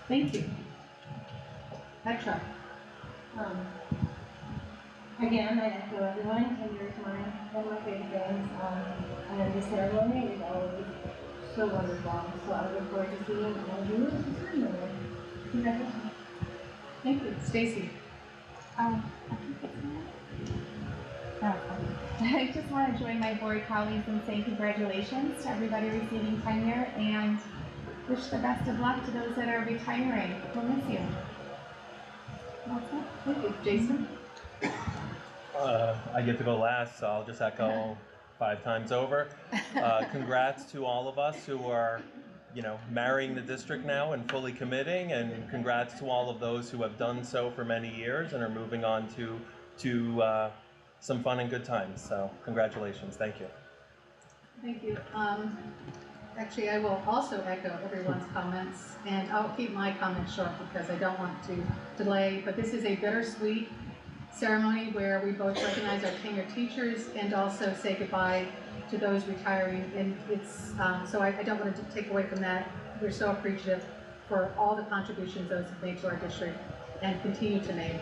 Thank you. Petra. Again, I echo everyone, and yours, mine, one of my favorite things. And the ceremony is always so wonderful. So I look forward to seeing all of you in the ceremony. Congratulations. Thank you. Stacy. I think it's I just want to join my board colleagues in saying congratulations to everybody receiving tenure and wish the best of luck to those that are retiring. We'll miss you. That's it. Thank you. Jason. I get to go last, so I'll just echo 5 times over. Congrats to all of us who are, marrying the district now and fully committing, and congrats to all of those who have done so for many years and are moving on to some fun and good times. So congratulations. Thank you. Thank you. Actually, I will also echo everyone's comments, and I'll keep my comments short because I don't want to delay, but this is a bittersweet ceremony where we both recognize our tenured teachers and also say goodbye to those retiring. And it's so I don't want to take away from that. We're so appreciative for all the contributions those have made to our district and continue to make.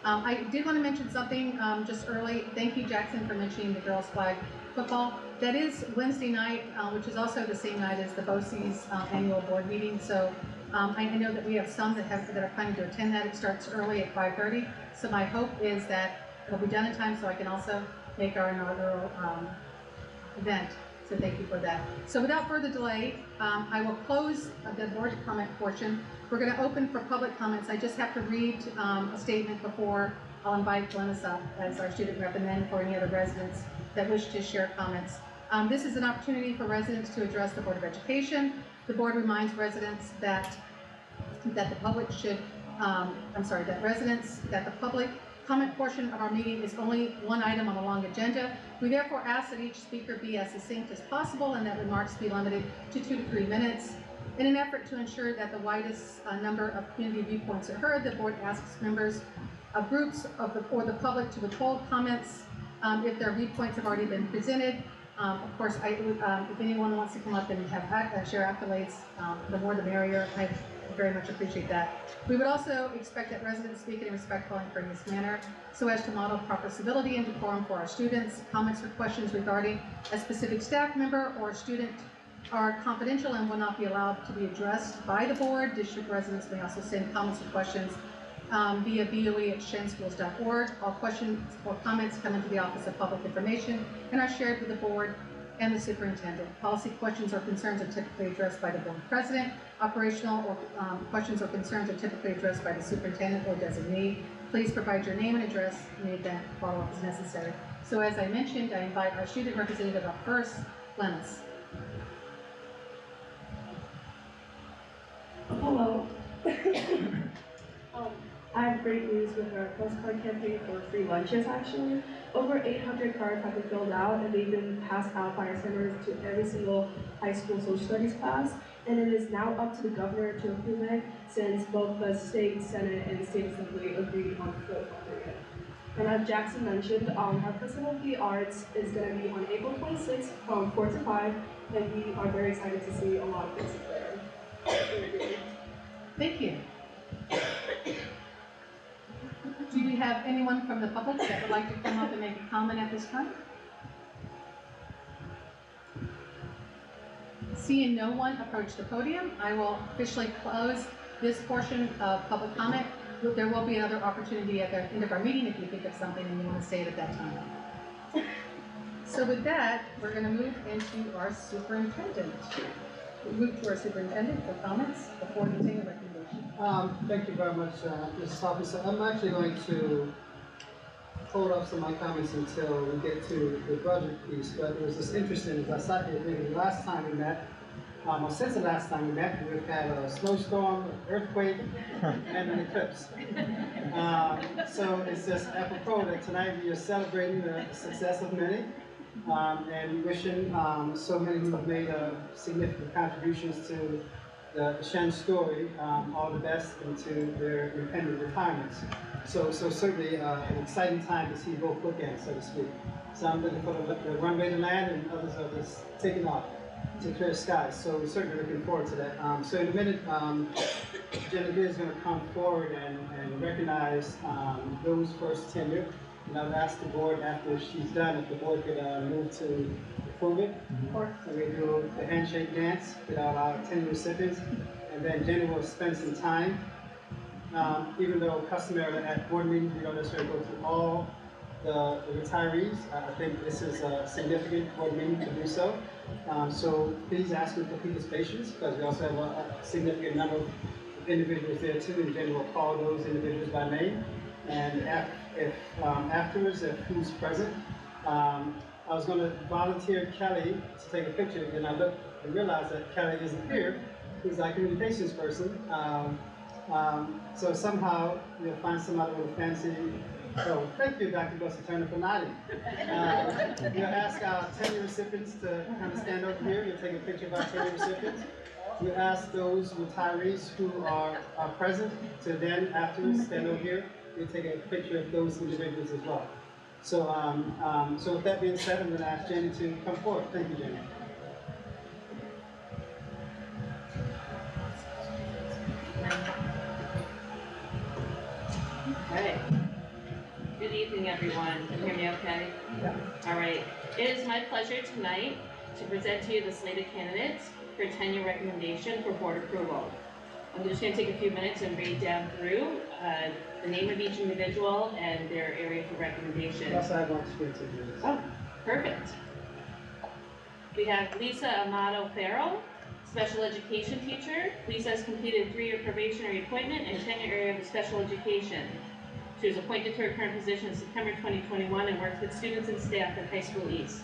I did want to mention something just early. Thank you, Jackson, for mentioning the girls' flag football. That is Wednesday night, which is also the same night as the BOCES annual board meeting. So I know that we have some that are planning to attend that. It starts early at 5:30. So my hope is that it'll be done in time so I can also make our inaugural event. So thank you for that. So without further delay, I will close the board comment portion. We're going to open for public comments. I just have to read a statement before I'll invite Glennis up as our student rep, and then for any other residents that wish to share comments. This is an opportunity for residents to address the Board of Education. The board reminds residents that the public comment portion of our meeting is only one item on a long agenda. We therefore ask that each speaker be as succinct as possible and that remarks be limited to 2 to 3 minutes. In an effort to ensure that the widest number of community viewpoints are heard, the board asks members of groups or the public to withhold comments if their viewpoints have already been presented. Of course, if anyone wants to come up and share accolades, the more the merrier. I very much appreciate that. We would also expect that residents speak in a respectful and courteous manner so as to model proper civility and decorum for our students. Comments or questions regarding a specific staff member or student are confidential and will not be allowed to be addressed by the board. District residents may also send comments or questions via boe@shenschools.org. All questions or comments come into the Office of Public Information and are shared with the board and the superintendent. Policy questions or concerns are typically addressed by the board president. Operational or questions or concerns are typically addressed by the superintendent or designee. Please provide your name and address in the event follow-up is necessary. So as I mentioned, I invite our student representative up first, Glennis. Hello. I have great news with our postcard campaign for free lunches, actually. Over 800 cards have been filled out, and they've been passed out by our senators to every single high school social studies class. And it is now up to the governor to approve it, since both the state senate and the state assembly agreed on the full funding. And as Jackson mentioned, our Festival of the Arts is going to be on April 26th from 4 to 5, and we are very excited to see a lot of faces there. Thank you. Do we have anyone from the public that would like to come up and make a comment at this time? Seeing no one approach the podium, I will officially close this portion of public comment. There will be another opportunity at the end of our meeting if you think of something and you want to say it at that time. So with that, we're going to move into our superintendent. We'll move to our superintendent for comments before the continuing recommendation. Thank you very much, Mrs. Officer. I'm actually going to hold off some of my comments until we get to the budget piece, but it was just interesting as I sat here thinking the last time we met, or since the last time we met, we've had a snowstorm, earthquake, and an eclipse. So it's just apropos that tonight we are celebrating the success of many, and wishing so many who have made significant contributions to the Shen story all the best into their impending retirements. So certainly an exciting time to see both bookends, so to speak. So I'm looking for the runway to land, and others are just taking off. to clear skies. So we're certainly looking forward to that. So in a minute, Genevieve is going to come forward and recognize those first tenure. And I've asked the board after she's done if the board could move to approve it. So we do the handshake dance with our tenure recipients, and then Jenny will spend some time. Even though customarily at board meetings we don't necessarily go through all the retirees, I think this is a significant board meeting to do so. So please ask me for people's patience, because we also have a significant number of individuals there too, and Jenny will call those individuals by name. And afterwards, if who's present, I was going to volunteer Kelly to take a picture, and I looked and realized that Kelly isn't here, who's our communications person. So somehow you'll find somebody with a fancy. So thank you, Dr. Buster Turner, for nodding. We'll ask our tenure recipients to kind of stand over here. We'll take a picture of our tenure recipients. We'll ask those retirees who are present to then afterwards stand over here. We'll take a picture of those individuals as well. So, so with that being said, I'm going to ask Jenny to come forward. Thank you, Jenny. Okay. Good evening, everyone. Can you hear me okay? Yeah. All right. It is my pleasure tonight to present to you the slate of candidates for tenure recommendation for board approval. I'm just going to take a few minutes and read down through the name of each individual and their area for recommendation. Also, I want to do this. Oh, perfect. We have Lisa Amato Farrell, special education teacher. Lisa has completed a 3-year probationary appointment in tenure area of special education. She was appointed to her current position in September 2021 and works with students and staff at High School East.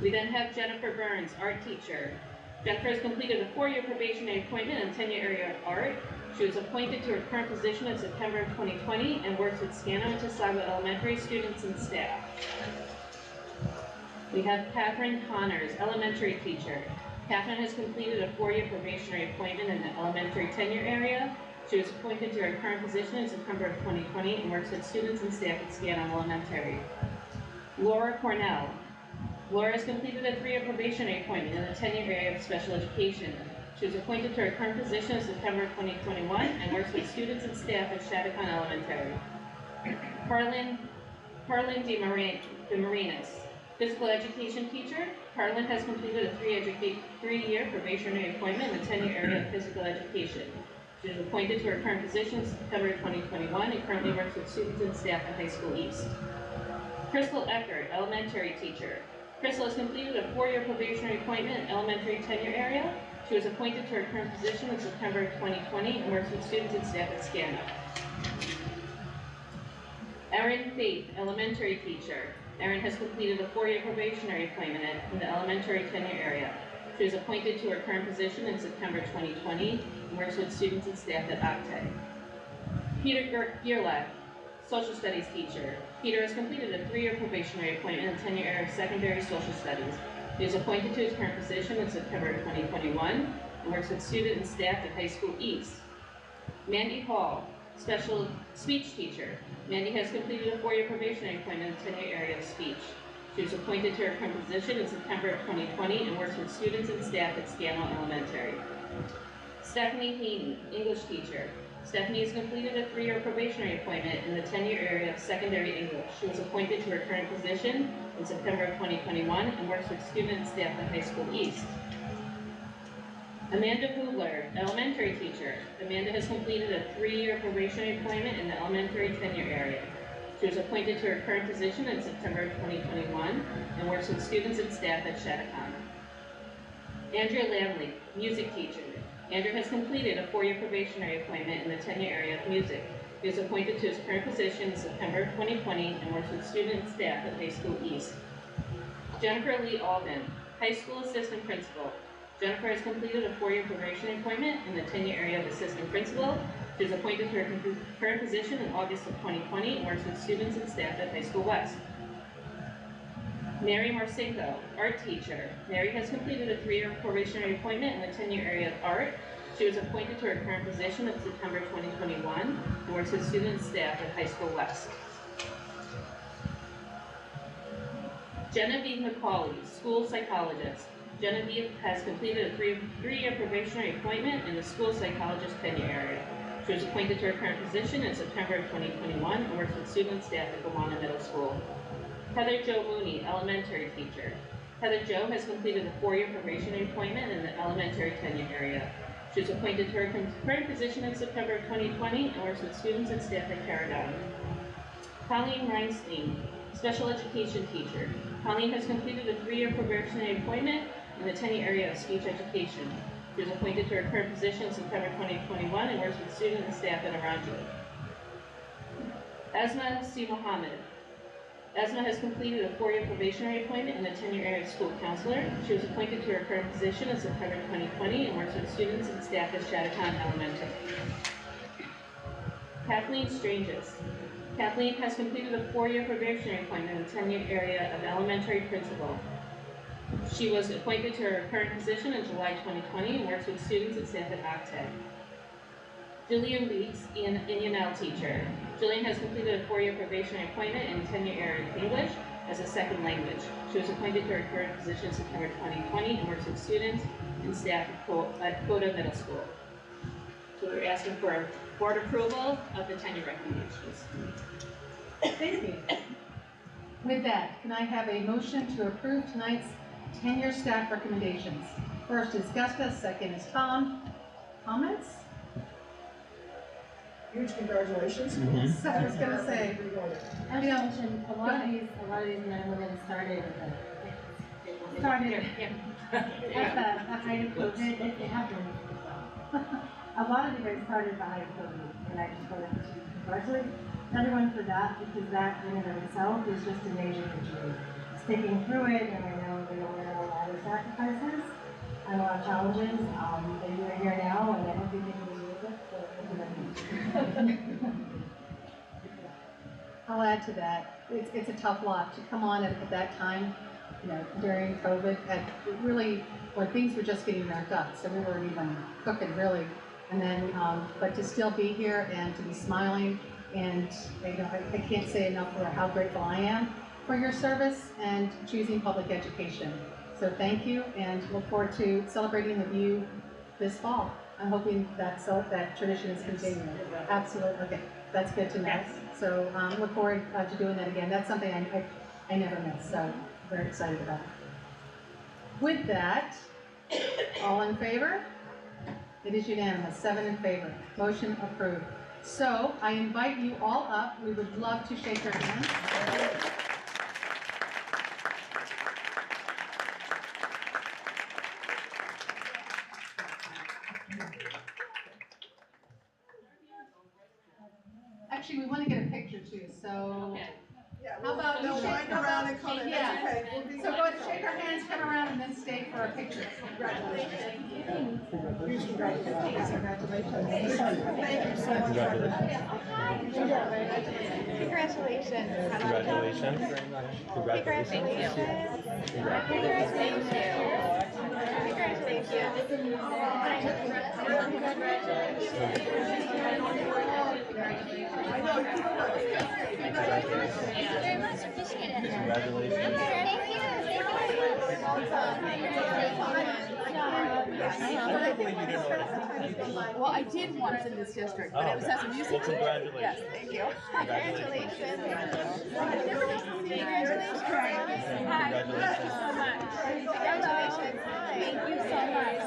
We then have Jennifer Burns, art teacher. Jennifer has completed a 4-year probationary appointment in tenure area of art. She was appointed to her current position in September of 2020 and works with Scano and Tasago Elementary students and staff. We have Catherine Connors, elementary teacher. Catherine has completed a 4-year probationary appointment in the elementary tenure area. She was appointed to her current position in September of 2020 and works with students and staff at Scano Elementary. Laura Cornell. Laura has completed a 3-year probationary appointment in the tenure area of special education. She was appointed to her current position in September of 2021 and works with students and staff at Shattuck Elementary. Carlin DeMarinis, physical education teacher. Carlin has completed a 3-year probationary appointment in the tenure area of physical education. She was appointed to her current position in September 2021 and currently works with students and staff at High School East. Crystal Eckert, elementary teacher. Crystal has completed a 4-year probationary appointment in elementary tenure area. She was appointed to her current position in September 2020 and works with students and staff at Scano. Erin Faith, elementary teacher. Erin has completed a 4-year probationary appointment in the elementary tenure area. She was appointed to her current position in September 2020 and works with students and staff at Octay. Peter Gierlach, social studies teacher. Peter has completed a 3-year probationary appointment in the tenure area of secondary social studies. He was appointed to his current position in September 2021 and works with students and staff at High School East. Mandy Hall, special speech teacher. Mandy has completed a 4-year probationary appointment in the tenure area of speech. She was appointed to her current position in September of 2020 and works with students and staff at Scano Elementary. Stephanie Hayden, English teacher. Stephanie has completed a 3-year probationary appointment in the tenure area of secondary English. She was appointed to her current position in September of 2021 and works with students and staff at High School East. Amanda Hubler, elementary teacher. Amanda has completed a 3-year probationary appointment in the elementary tenure area. She was appointed to her current position in September of 2021 and works with students and staff at Shattuck. Andrea Lamley, music teacher. Andrew has completed a 4-year probationary appointment in the tenure area of music. He was appointed to his current position in September of 2020 and works with students and staff at High School East. Jennifer Lee Alden, high school assistant principal. Jennifer has completed a 4-year probationary appointment in the tenure area of assistant principal. She was appointed to her current position in August of 2020 and works with students and staff at High School West. Mary Marcinko, art teacher. Mary has completed a 3-year probationary appointment in the tenure area of art. She was appointed to her current position in September 2021 and works with students and staff at High School West. Genevieve McCauley, school psychologist. Genevieve has completed a three-year probationary appointment in the school psychologist tenure area. She was appointed to her current position in September of 2021 and works with student and staff at Gowanna Middle School. Heather Jo Mooney, elementary teacher. Heather Jo has completed a 4-year probationary appointment in the elementary tenure area. She was appointed to her current position in September of 2020 and works with students and staff at Caradon. Colleen Reinstein, special education teacher. Colleen has completed a 3-year probationary appointment in the tenure area of speech education. She was appointed to her current position in September 2021 and works with students and staff at Aranji. Asma C. Mohammed. Asma has completed a 4-year probationary appointment in the tenure area of school counselor. She was appointed to her current position in September 2020 and works with students and staff at Shattuckon Elementary. Kathleen Stranges. Kathleen has completed a 4-year probationary appointment in the tenure area of elementary principal. She was appointed to her current position in July 2020 and works with students and staff at Octave. Jillian Weeks, Indian L teacher. Jillian has completed a 4-year probationary appointment in the tenure area of English as a second language. She was appointed to her current position in September 2020 and works with students and staff at Coda Middle School. So we're asking for board approval of the tenure recommendations. Thank you. With that, can I have a motion to approve tonight's tenure staff recommendations? First is Gusta, second is Tom. Comments? Huge congratulations. So I was gonna say, As you mentioned, a lot of these men and women started at the height of COVID. It happened. A lot of you guys started at the height of COVID, and I just wanted to congratulate everyone for that, because that in and of itself is just a major victory. Sticking through it, and I know there were a lot of sacrifices and a lot of challenges. But you are here now, and I hope you take it with it. So I'll add to that. It's a tough lot to come on at that time, during COVID, really, when things were just getting ramped up, so we weren't even cooking really. And then, but to still be here and to be smiling, and I can't say enough for how grateful I am for your service and choosing public education. So thank you, and look forward to celebrating with you this fall. I'm hoping that tradition is continuing. Absolutely. Okay, that's good to know. So look forward to doing that again. That's something I never miss, so very excited about it. With that, all in favor? It is unanimous, 7 in favor. Motion approved. So I invite you all up. We would love to shake your hands. Actually, we want to get a picture too, so Yeah, how about no, you wind around and come in. yeah. That's okay. We'll be So go ahead, shake our hands, come around, and then stay for a picture. Congratulations. Congratulations. Congratulations. Thank you so much. Congratulations. Congratulations. I know you Very much appreciate it. Congratulations. Well, I did once in this district, but it was as a music. Well, congratulations. Yes, thank you. Congratulations. Congratulations. Congratulations. Congratulations. Thank you so much.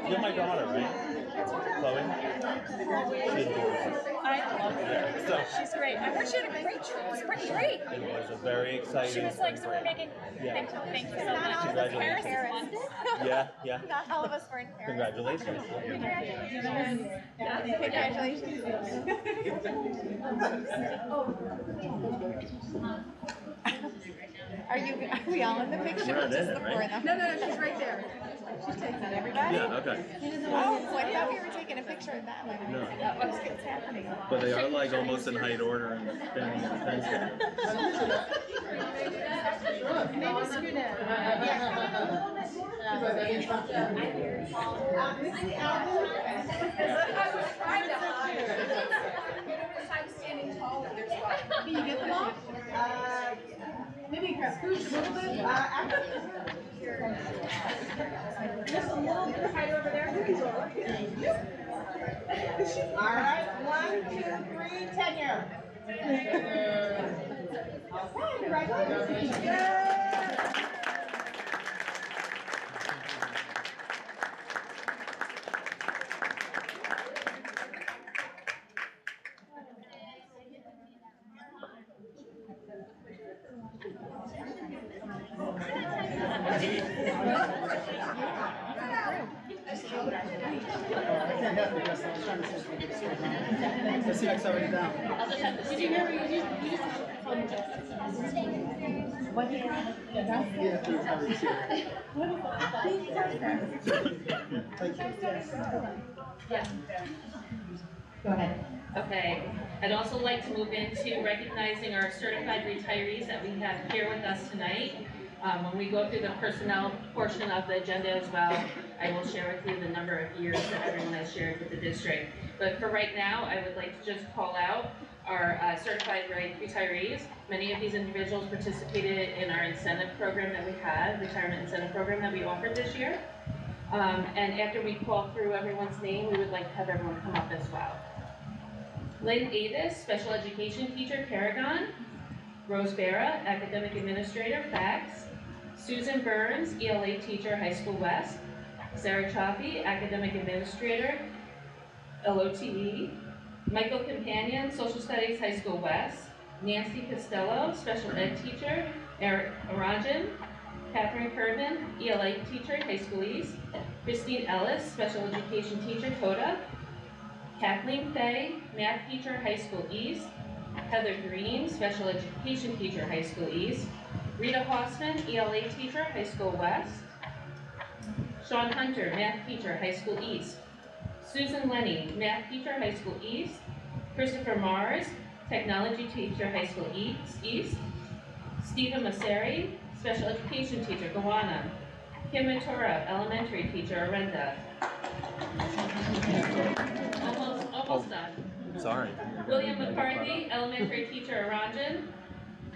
You're my daughter, right? Chloe? She's gorgeous. I love her. Yeah, so She's great. I heard she had a great trip. It was pretty great. it was a very exciting. She was like, so we're making. Yeah. Thank you so much. Congratulations. Paris is fun. Yeah. Not all of us were in Paris. Congratulations. Congratulations. Are we all in the picture? We're Or not just in the it, four right? of them? No, she's right there. She's taking it, everybody. Yeah, okay. Oh, I thought we were taking a picture of that one. No. What's happening? But they are like almost in height order and standing in attention. Maybe scoot in. Can you get them off? Maybe scooch a little bit. Just a little bit right over there. All right, 1, 2, 3, tenure. Okay, congratulations. Let's see, it's already down. What did Yeah, please, thank you. Go ahead. Okay, I'd also like to move into recognizing our certified retirees that we have here with us tonight. When we go through the personnel portion of the agenda as well, I will share with you the number of years that everyone has shared with the district. But for right now, I would like to just call out our certified retirees. Many of these individuals participated in our incentive program that we had, retirement incentive program that we offered this year. And after we call through everyone's name, we would like to have everyone come up as well. Lynn Avis, Special Education Teacher, Paragon. Rose Barra, Academic Administrator, FACS. Susan Burns, ELA Teacher, High School West. Sarah Chaffee, Academic Administrator, LOTE. Michael Companion, Social Studies, High School West. Nancy Costello, Special Ed Teacher, Eric Arajan. Catherine Kerdman, ELA Teacher, High School East. Christine Ellis, Special Education Teacher, CODA. Kathleen Fay, Math Teacher, High School East. Heather Green, Special Education Teacher, High School East. Rita Hossman, ELA Teacher, High School West. Sean Hunter, Math Teacher, High School East. Susan Lenny, Math Teacher, High School East. Christopher Mars, Technology Teacher, High School East. Stephen Masseri, Special Education Teacher, Gowana. Kim Ventura, Elementary Teacher, Arenda. Almost done. Sorry. William McCarthy, Elementary Teacher, Aranjan.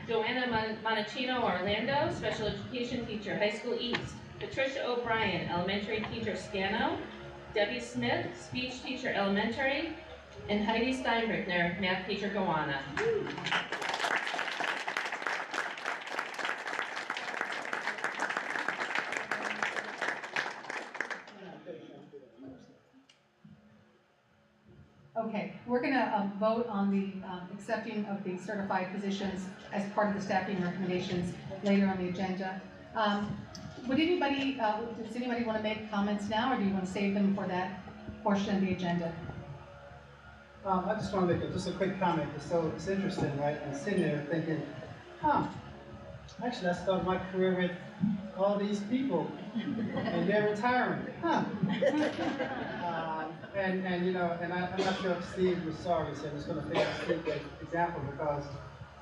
Joanna Monachino, Orlando, Special Education Teacher, High School East. Patricia O'Brien, Elementary Teacher, Scano. Debbie Smith, Speech Teacher, Elementary. And Heidi Steinbrickner, Math Teacher, Gowana. Okay, we're gonna vote on the accepting of the certified positions as part of the staffing recommendations later on the agenda. Does anybody want to make comments now, or do you want to save them for that portion of the agenda? I just want to make just a quick comment. It's interesting, right? I'm sitting there thinking, actually I started my career with all these people, and they're retiring, and you know, and I'm not sure if Steve was sorry, so I'm just going to pick up Steve's example because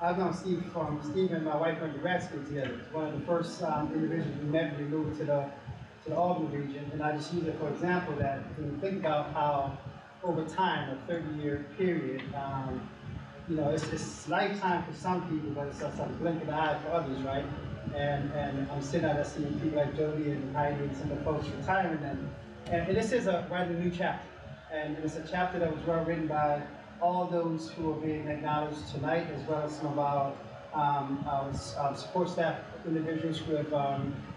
I've known Steve Steve and my wife went to grad school together. It's one of the first individuals we met when we moved to the Albany region, and I just use it for example that when you think about how over time, a 30-year period, you know, it's lifetime for some people, but it's a blink of the eye for others, right? And I'm sitting out there seeing people like Jody and Heidi and some of the folks retiring, and this is writing a new chapter. And it's a chapter that was well written by all those who are being acknowledged tonight, as well as some of our support staff individuals who have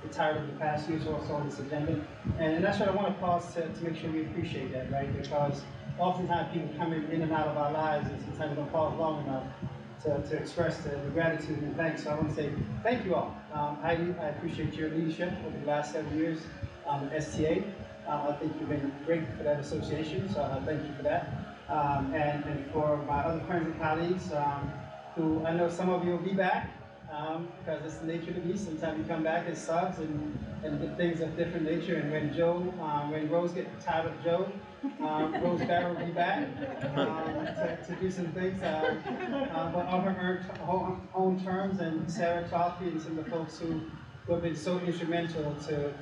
retired over the past years also on this agenda. And that's what I want to pause to make sure we appreciate that, right? Because oftentimes people come in and out of our lives, and sometimes we don't pause long enough to express the gratitude and thanks. So I want to say thank you all. Heidi, I appreciate your leadership over the last 7 years at STA. I think you've been great for that association, so I thank you for that. And for my other friends and colleagues, who I know some of you will be back, because it's the nature of the beast. Sometimes you come back as subs and things of different nature. And when Rose gets tired of Joe, Rose Barrow will be back to do some things, but on her own terms. And Sarah Chaffee and some of the folks who have been so instrumental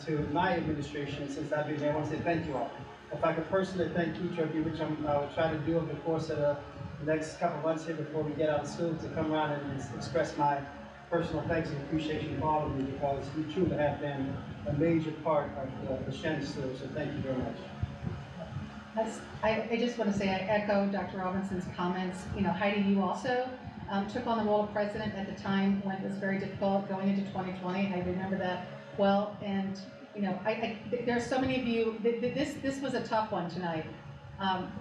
to my administration since I've been there. I want to say thank you all. If I could personally thank each of you, which I will try to do over the course of the next couple of months here before we get out of school, to come around and express my personal thanks and appreciation for all of you because you truly have been a major part of the Shen story, so thank you very much. I just want to say I echo Dr. Robinson's comments. You know, Heidi, you also took on the role of president at the time when it was very difficult going into 2020. I remember that well, and you know, there's so many of you. This was a tough one tonight.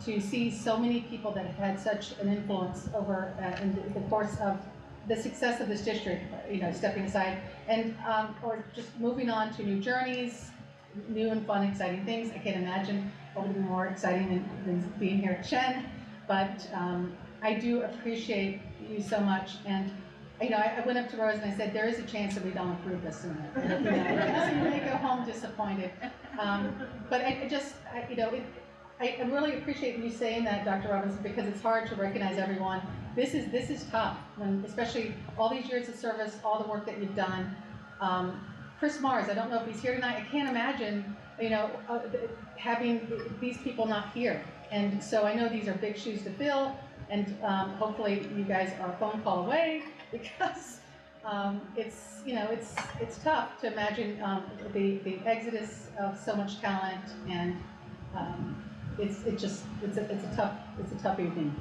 To see so many people that have had such an influence over in the course of the success of this district, you know, stepping aside and or just moving on to new journeys, new and fun, exciting things. I can't imagine what would be more exciting than being here at Shen, but I do appreciate you so much. And you know, I went up to Rose and I said, there is a chance that we don't approve this soon. You know, you may go home disappointed. But you know, I really appreciate you saying that, Dr. Robinson, because it's hard to recognize everyone. This is tough, when, especially all these years of service, all the work that you've done. Chris Mars, I don't know if he's here tonight. I can't imagine, you know, having these people not here. And so I know these are big shoes to fill, and hopefully you guys are a phone call away, because it's, you know, it's tough to imagine the exodus of so much talent, and it's a tough evening.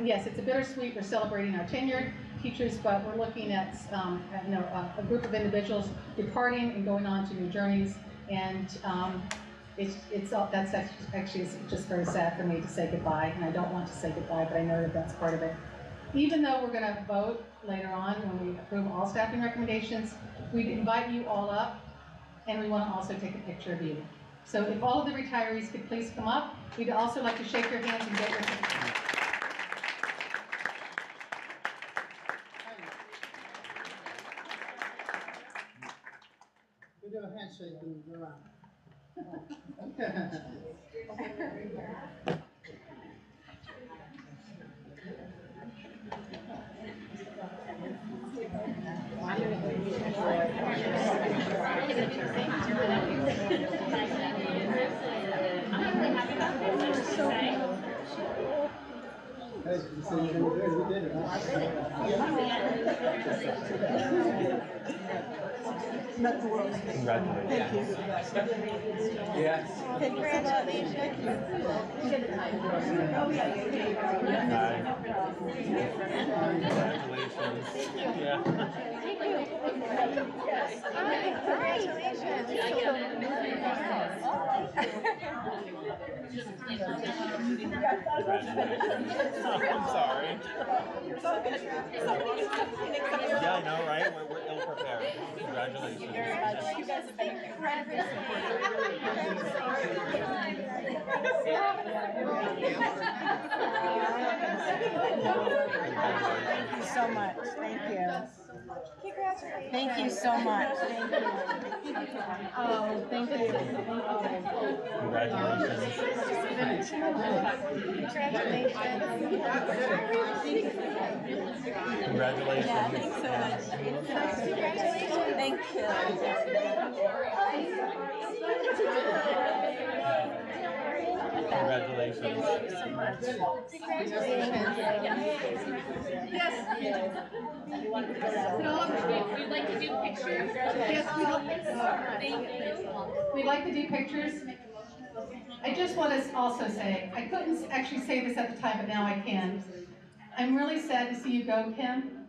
Yes, it's a bittersweet. We're celebrating our tenured teachers, but we're looking at you know, a group of individuals departing and going on to new journeys, and that's actually just very sad for me to say goodbye, and I don't want to say goodbye, but I know that that's part of it. Even though we're going to vote later on when we approve all staffing recommendations, we invite you all up, and we want to also take a picture of you. So if all of the retirees could please come up, we'd also like to shake your hands and get your picture. We do a handshake when we go around. Hey, you said you were good. We did it, huh? Congratulations. Yes. Congratulations. Congratulations. Yeah. I'm sorry. Yeah, I know, right? We're ill prepared. Congratulations. You guys have been incredibly Thank you so much. Thank you. Thank you so much. Thank you. Oh, thank you. Congratulations. Congratulations. Yeah, thanks so much. Congratulations. Thank you. Congratulations. Yes. We'd like to do pictures. Yes, we'd like to do pictures. I just want to also say, I couldn't actually say this at the time, but now I can. I'm really sad to see you go, Kim.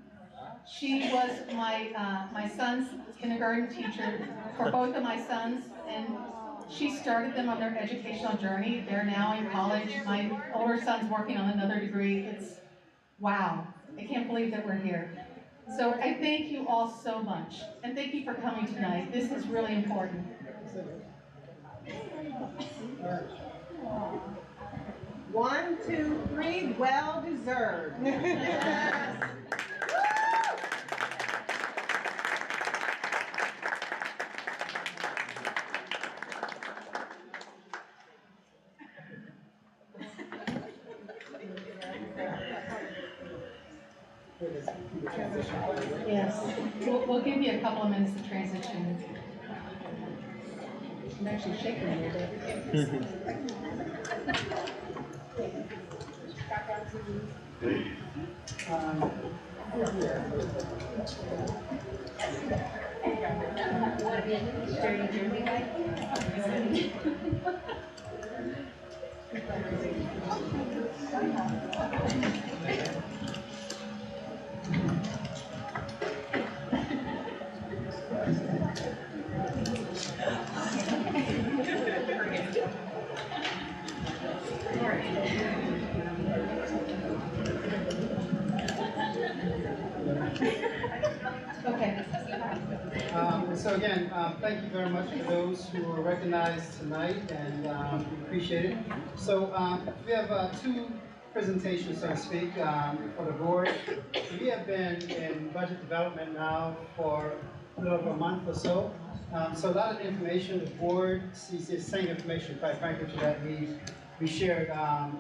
She was my son's kindergarten teacher for both of my sons, and she started them on their educational journey. They're now in college. My older son's working on another degree. It's, wow, I can't believe that we're here. So I thank you all so much, and thank you for coming tonight. This is really important. 1, 2, 3, well deserved. Yes, we'll give you a couple of minutes to transition. I'm actually shaking a little bit. Okay. So again, thank you very much for those who were recognized tonight, and we appreciate it. So we have two presentations, so to speak, for the board. We have been in budget development now for a little over a month or so. So a lot of information, the board sees the same information, quite frankly, that we shared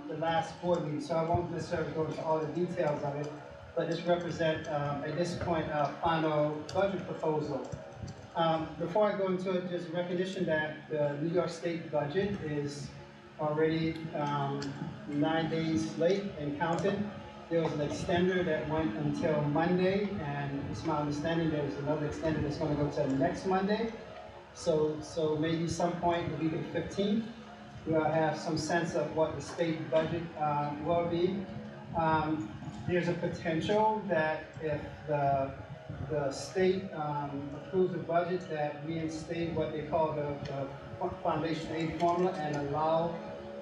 the last board meeting. So I won't necessarily go into all the details of it, but this represent, at this point, our final budget proposal. Before I go into it, there's a recognition that the New York State budget is already 9 days late and counting. There was an extender that went until Monday, and it's my understanding there's another extender that's going to go to next Monday. So maybe some point the week of the 15th, we'll have some sense of what the state budget will be. There's a potential that if the state approves a budget that reinstate what they call the foundation aid formula and allow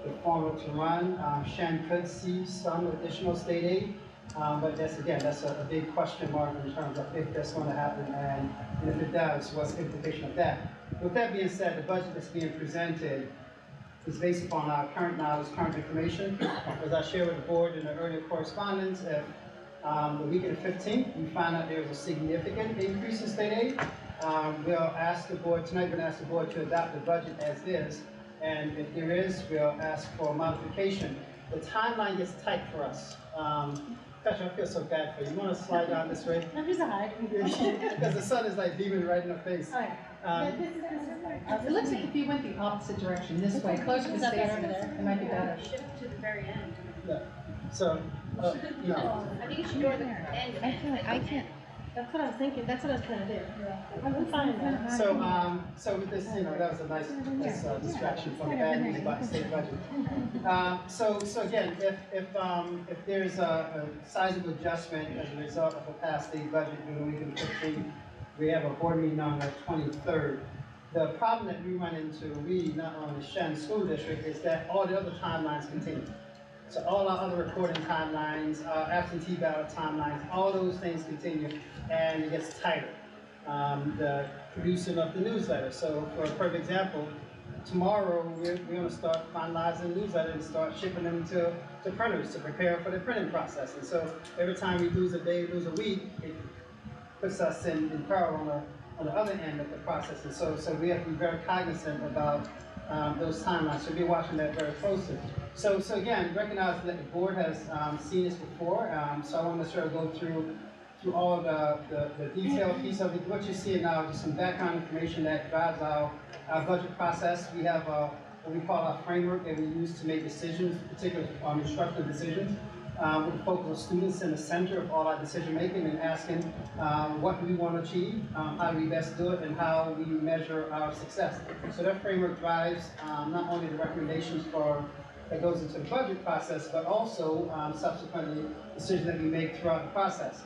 the formula to run, Shen could see some additional state aid, but that's a big question mark in terms of if that's going to happen, and if it does, what's the implication of that. With that being said, the budget that's being presented is based upon our current knowledge, current information. As I shared with the board in the earlier correspondence, if the week of the 15th, we find out there's a significant increase in state aid, we'll ask the board, tonight we're going to ask the board to adopt the budget as is, and if there is, we'll ask for a modification. The timeline gets tight for us. Gosh, I feel so bad for you. You want to slide down this way? No, he's a hide. Because the sun is like beaming right in the face. It looks like if you went the opposite direction, this way, closer to the that better station, over there? it might be better. Shift to the very end. Yeah. So, no. I think it should go to the end. I can't. That's what I was thinking, that's what I was trying to do. I'm fine though. So with this, that was a nice distraction from the bad news about the state budget. So again, if there's a sizable adjustment as a result of a past state budget in the week of the 15th, we have a board meeting on the 23rd. The problem that we run into, not only Shen School District, is that all the other timelines continue. So all our other reporting timelines, absentee ballot timelines, all those things continue, and it gets tighter. The producing of the newsletter. So for a perfect example, tomorrow we're going to start finalizing the newsletter and start shipping them to printers to prepare for the printing process. And so every time we lose a day, lose a week, it puts us in peril on the other end of the process. And so we have to be very cognizant about those timelines. So we'll be watching that very closely. So again, recognizing that the board has seen this before, so I won't necessarily go through all the detailed piece of it. What you see now is some background information that drives our budget process. We have what we call our framework that we use to make decisions, particularly instructional decisions, with the focus of students in the center of all our decision making and asking what do we want to achieve, how do we best do it, and how we measure our success. So that framework drives not only the recommendations that goes into the budget process, but also subsequently decisions that we make throughout the process.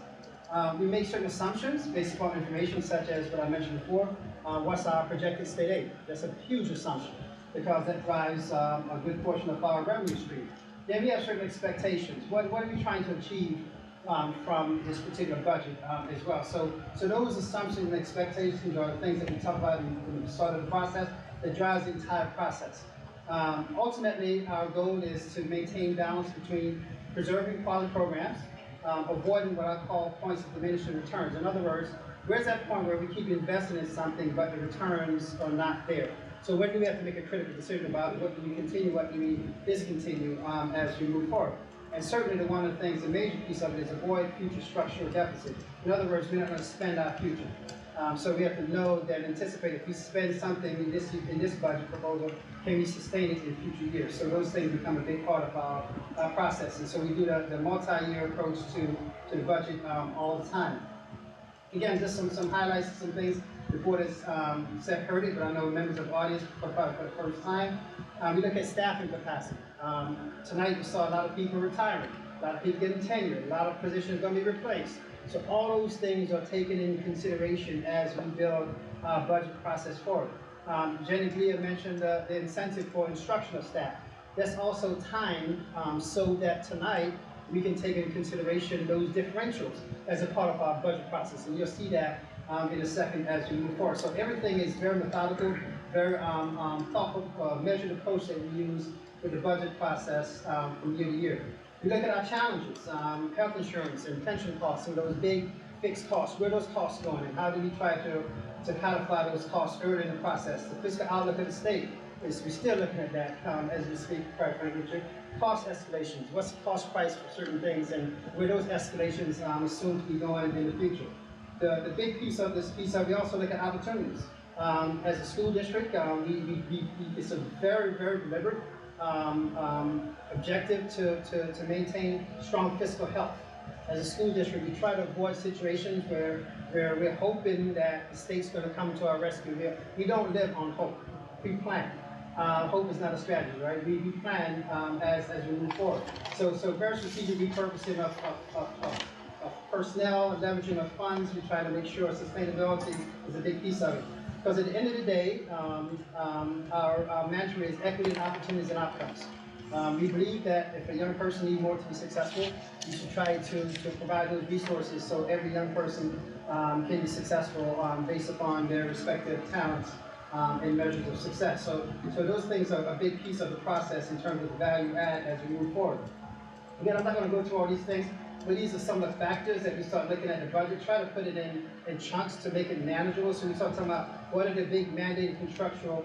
We make certain assumptions based upon information such as what I mentioned before. What's our projected state aid? That's a huge assumption because that drives a good portion of our revenue stream. Then we have certain expectations. What are we trying to achieve from this particular budget as well? So those assumptions and expectations are the things that we talk about in the start of the process that drives the entire process. Ultimately, our goal is to maintain balance between preserving quality programs, avoiding what I call points of diminishing returns. In other words, where's that point where we keep investing in something but the returns are not there? So when do we have to make a critical decision about what do we continue, what do we discontinue as we move forward? And certainly one of the things, the major piece of it is avoid future structural deficit. In other words, we're not going to spend our future. So we have to know that, anticipate if we spend something in this budget proposal, can we sustain it in future years? So those things become a big part of our process. And so we do the multi-year approach to the budget all the time. Again, just some highlights, some things the board has heard it, but I know members of the audience probably for the first time. We look at staffing capacity. Tonight we saw a lot of people retiring, a lot of people getting tenure, a lot of positions going to be replaced. So all those things are taken into consideration as we build our budget process forward. Jenny Glia mentioned the incentive for instructional staff. That's also timed so that tonight we can take into consideration those differentials as a part of our budget process. And you'll see that in a second as we move forward. So everything is very methodical, very thoughtful, measured approach that we use with the budget process from year to year. We look at our challenges, health insurance and pension costs, and those big fixed costs. Where are those costs going, and how do we try to codify those costs early in the process? The fiscal outlook of the state is we're still looking at that as we speak, quite frankly. Cost escalations, what's the cost price for certain things, and where those escalations assumed to be going in the future. The big piece of this we also look at opportunities. As a school district, it's a very, very deliberate objective to maintain strong fiscal health. As a school district, we try to avoid situations where we're hoping that the state's going to come to our rescue. We don't live on hope. We plan. Hope is not a strategy, right? We plan as we move forward. So very strategic repurposing of personnel, leveraging of funds. We try to make sure sustainability is a big piece of it. Because at the end of the day, our mantra is equity and opportunities and outcomes. We believe that if a young person needs more to be successful, you should try to provide those resources so every young person can be successful based upon their respective talents and measures of success. So those things are a big piece of the process in terms of the value add as we move forward. Again, I'm not going to go through all these things, but these are some of the factors that we start looking at the budget. Try to put it in chunks to make it manageable. So we start talking about what are the big mandated contractual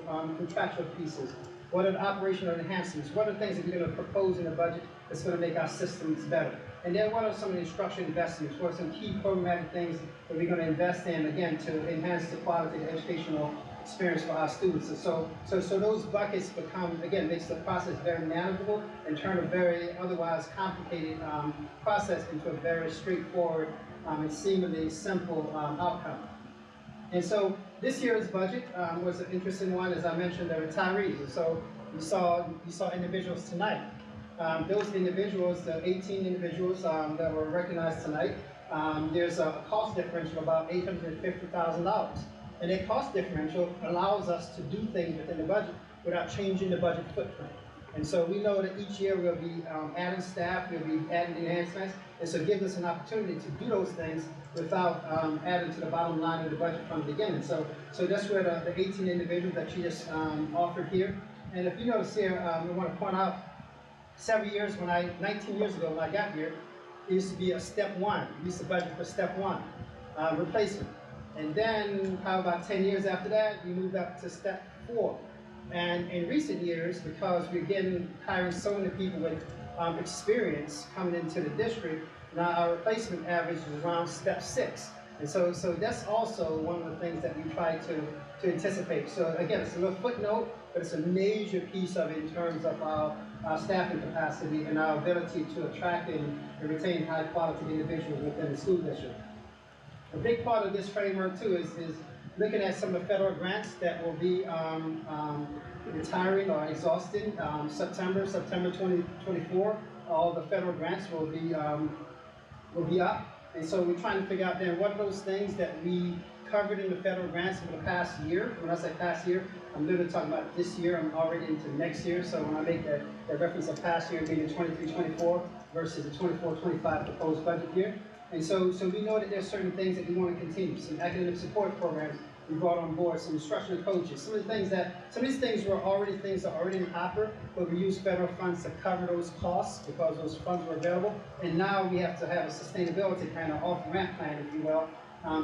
pieces. What are the operational enhancements? What are the things that we're going to propose in the budget that's going to make our systems better? And then what are some of the instructional investments? What are some key programmatic things that we're going to invest in, again, to enhance the quality of the educational experience for our students? And so those buckets become, again, makes the process very manageable and turn a very otherwise complicated process into a very straightforward and seemingly simple outcome. And so this year's budget was an interesting one, as I mentioned, the retirees. And so you saw individuals tonight. Those individuals, the 18 individuals that were recognized tonight, there's a cost differential of about $850,000. And that cost differential allows us to do things within the budget without changing the budget footprint. And so we know that each year we'll be adding staff, we'll be adding enhancements, and so it gives us an opportunity to do those things without adding to the bottom line of the budget from the beginning. So that's where the 18 individuals that you just offered here. And if you notice here, we want to point out several years 19 years ago when I got here, it used to be a step one. We used to budget for step one, replacement. And then, about 10 years after that, we moved up to step 4. And in recent years, because we're hiring so many people with experience coming into the district, now our replacement average is around step 6. And so that's also one of the things that we try to anticipate. So again, it's a little footnote, but it's a major piece of it in terms of our staffing capacity and our ability to attract and retain high quality individuals within the school district. A big part of this framework too is looking at some of the federal grants that will be retiring or exhausting. September 2024, all the federal grants will be up. And so we're trying to figure out then what are those things that we covered in the federal grants over the past year. When I say past year, I'm literally talking about this year. I'm already into next year. So when I make that reference of past year being the 23-24 versus the 24-25 proposed budget year. And so we know that there's certain things that we want to continue. Some academic support programs we brought on board, some instructional coaches, some of these things were already in hopper, but we used federal funds to cover those costs because those funds were available. And now we have to have a sustainability plan, or off-ramp plan, if you will,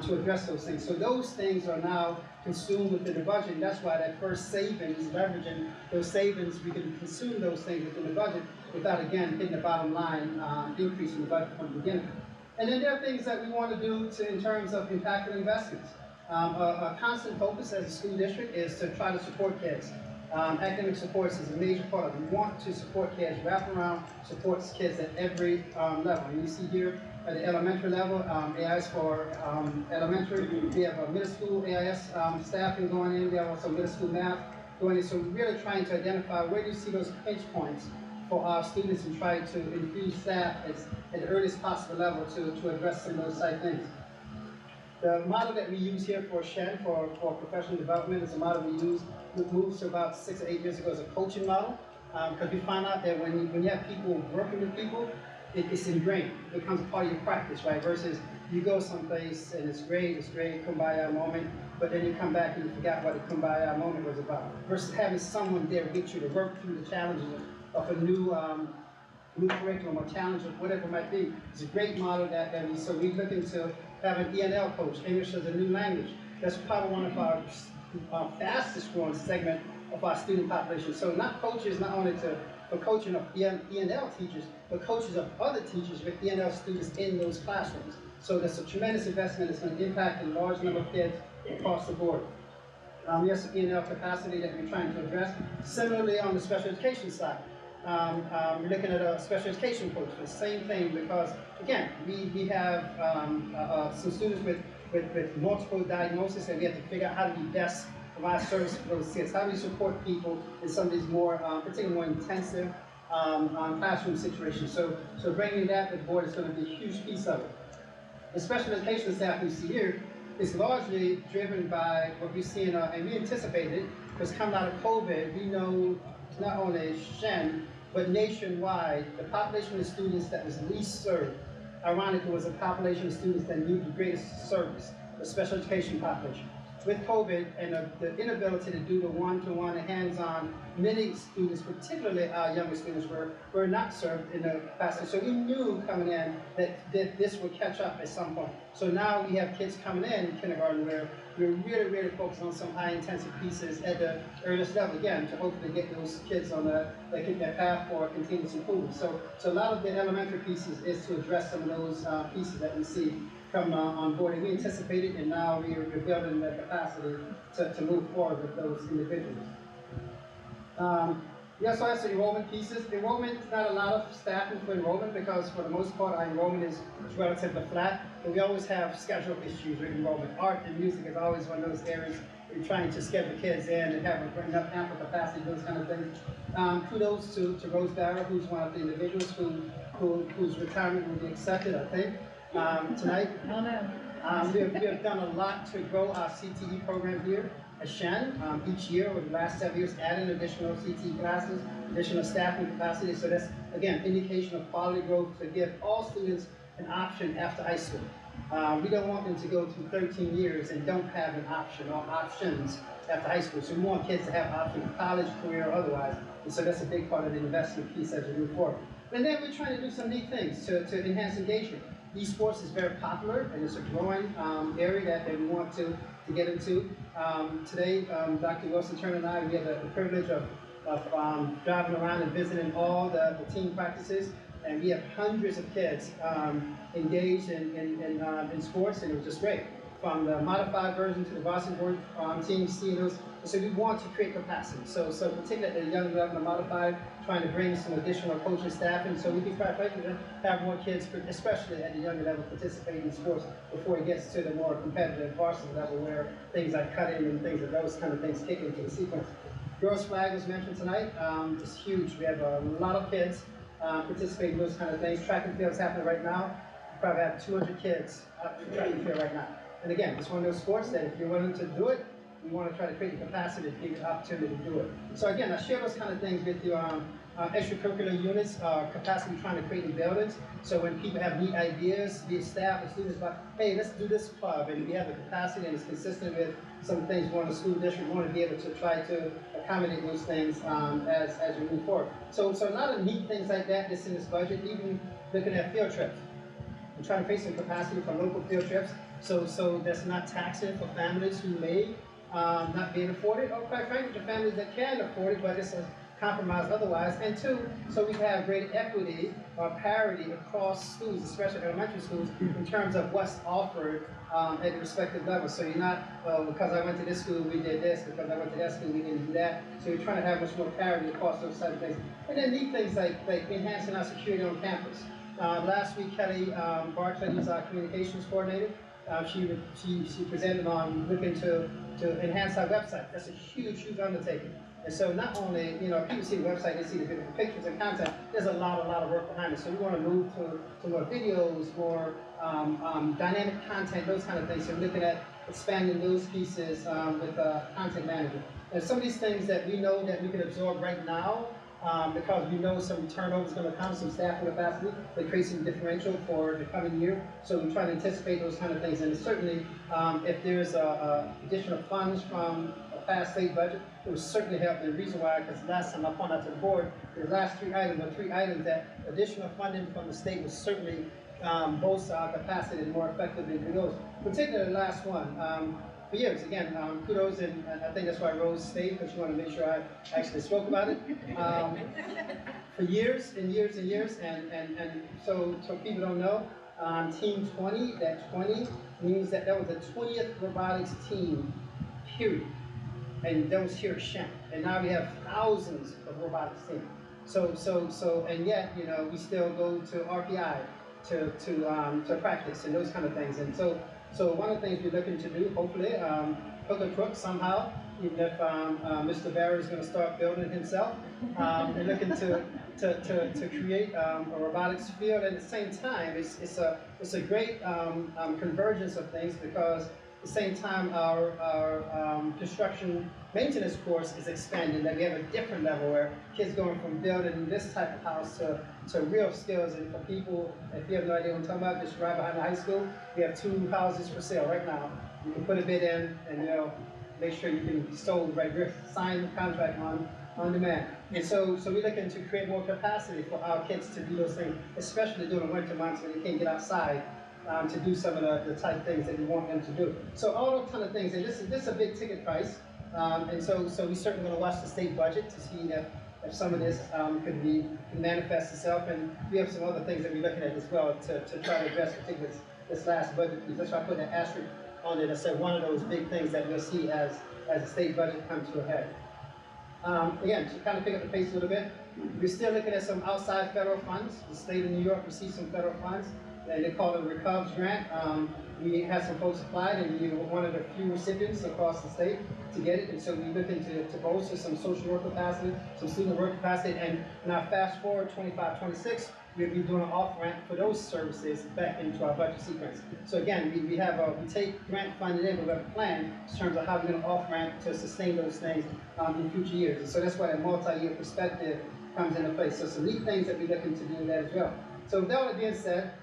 to address those things. So those things are now consumed within the budget, and that's why that first savings, leveraging those savings, we can consume those things within the budget without, again, hitting the bottom line, increasing the budget from the beginning. And then there are things that we want to do in terms of impactful investments. A constant focus as a school district is to try to support kids. Academic supports is a major part of it. We want to support kids, wrap around, supports kids at every level. And you see here at the elementary level, AIS for elementary. We have a middle school AIS staffing going in. We have also middle school math going in. So we're really trying to identify where do you see those pinch points for our students and try to infuse staff at the earliest possible level to address some of those side things. The model that we use here for Shen, for professional development, is a model we moved to about 6 or 8 years ago as a coaching model, because we find out that when you have people working with people, it's ingrained. It becomes a part of your practice, right? Versus you go someplace and it's great, kumbaya moment, but then you come back and you forgot what the kumbaya moment was about. Versus having someone there with you to work through the challenges of a new curriculum or challenge or whatever it might be. It's a great model that we look into having an ENL coach, English as a new language. That's probably one of our fastest growing segment of our student population. So not coaches, not only for coaching of ENL teachers, but coaches of other teachers with ENL students in those classrooms. So that's a tremendous investment. It's going to impact a large number of kids across the board. We have some ENL capacity that we're trying to address. Similarly, on the special education side, we're looking at a special education coach for the same thing, because again, we have some students with multiple diagnoses, and we have to figure out how do we best provide service for those kids. How do we support people in some of these more, particularly more intensive classroom situations? So bringing that to the board is going to be a huge piece of it. The special education staff we see here is largely driven by what we see and we anticipated it, because coming out of COVID, we know not only Shen, but nationwide, the population of students that was least served, ironically, was a population of students that needed the greatest service, the special education population. With COVID and the inability to do the one-to-one and hands-on, many students, particularly our younger students, were not served in the capacity. So we knew coming in that this would catch up at some point. So now we have kids coming in kindergarten where we're really focused on some high-intensive pieces at the earliest level, again, to hopefully get those kids on that path for continuous improvement. So a lot of the elementary pieces is to address some of those pieces that we see come on board, and we anticipated, and now we're building the capacity to move forward with those individuals. We also have some enrollment pieces. Enrollment is not a lot of staffing for enrollment, because for the most part our enrollment is relatively flat, but we always have schedule issues with enrollment. Art and music is always one of those areas we're trying to schedule kids in and have enough ample capacity, those kind of things. Kudos to Rose Barrow, who's one of the individuals whose retirement will be accepted, I think. Tonight. We have done a lot to grow our CTE program here at Shen. Each year over the last 7 years, adding additional CTE classes, additional staffing capacity. So that's, again, indication of quality growth to give all students an option after high school. We don't want them to go through 13 years and don't have an option or options after high school. So we want kids to have options for college, career, or otherwise. And so that's a big part of the investment piece as we move forward. And then we're trying to do some neat things to enhance engagement. Esports is very popular, and it's a growing area that we want to get into. Today, Dr. Wilson Turner and I, we had the privilege of driving around and visiting all the team practices, and we have hundreds of kids engaged in sports, and it was just great. From the modified version to the varsity team, seeing those. So we want to create capacity. So particularly at the young level, the modified, trying to bring some additional coaching staff in, so we can try to have more kids, especially at the younger level, participate in sports before it gets to the more competitive varsity level, where things like cutting and things like those kind of things kick into the sequence. Girls flag was mentioned tonight. It's huge. We have a lot of kids participating in those kind of things. Track and field is happening right now. We probably have 200 kids out in track and field right now. And again, it's one of those sports that if you're willing to do it, we want to try to create the capacity to give you the opportunity to do it. So again, I share those kind of things with you. Extracurricular units, capacity trying to create in buildings. So when people have neat ideas, be it staff or students, about, hey, let's do this club, and we have the capacity and it's consistent with some things we want the school district, we want to be able to try to accommodate those things as we move forward. So a lot of neat things like that that's in this budget, even looking at field trips. We're trying to create some capacity for local field trips, so that's not taxing for families who may not be able to afford it, or quite frankly, the families that can afford it, but it's a compromise otherwise, and two, so we have greater equity or parity across schools, especially elementary schools, in terms of what's offered at the respective levels. So you're not, because I went to this school, we did this, because I went to that school, we didn't do that. So you're trying to have much more parity across those type of things. And then neat things like enhancing our security on campus. Last week, Kelly Barclay, who's our communications coordinator, she presented on looking to enhance our website. That's a huge undertaking. And so not only, people see the website, they see the beautiful pictures and content, there's a lot of work behind it. So we want to move to more videos, more dynamic content, those kind of things. So we're looking at expanding those pieces with content management. And some of these things that we know that we can absorb right now, because we know some turnover is going to come, some staffing capacity, they create some differential for the coming year. So we try to anticipate those kind of things. And certainly, if there's additional funds from a past state budget, it would certainly help. The reason why, because last time I pointed out to the board, the last three items that additional funding from the state would certainly bolster our capacity and more effectively do those. Particularly the last one. For years, again, kudos, and I think that's why Rose stayed, because she wanted to make sure I actually spoke about it. For years and years and years, and so people don't know, Team 20, that 20 means that was the 20th robotics team, period. And that was here at Shen. And now we have thousands of robotics teams. So, and yet, we still go to RPI to practice and those kind of things. And so one of the things we're looking to do, hopefully, hook a crook somehow, even if Mr. Barry is going to start building it himself. We're looking to create a robotics field. At the same time, it's a great convergence of things, because at the same time our construction maintenance course is expanding, that we have a different level where kids going from building this type of house to real skills. And for people, if you have no idea what I'm talking about, just right behind the high school, we have 2 houses for sale right now. You can put a bid in and make sure you can be sold right there, sign the contract on demand. And so we're looking to create more capacity for our kids to do those things, especially during the winter months when they can't get outside to do some of the type of things that we want them to do. So all those kind of things, and this is a big ticket price. And so we certainly want to watch the state budget to see if some of this can manifest itself. And we have some other things that we're looking at as well to try to address, particularly this last budget piece. That's why I put an asterisk on it. I said one of those big things that we'll see as the state budget comes to a head. Again, to kind of pick up the pace a little bit, we're still looking at some outside federal funds. The state of New York received some federal funds. They call it a RECOVS grant. We had some folks applied, and we were one of the few recipients across the state to get it. And so we're looking to bolster some social work capacity, some student work capacity. And now fast forward 25-26, we'll be doing an off ramp for those services back into our budget sequence. So again, we take grant funding in, but we have a plan in terms of how we're going to off ramp to sustain those things in future years. And so that's why that multi-year perspective comes into place. So some neat things that we're looking to do in that as well. So with all that being said,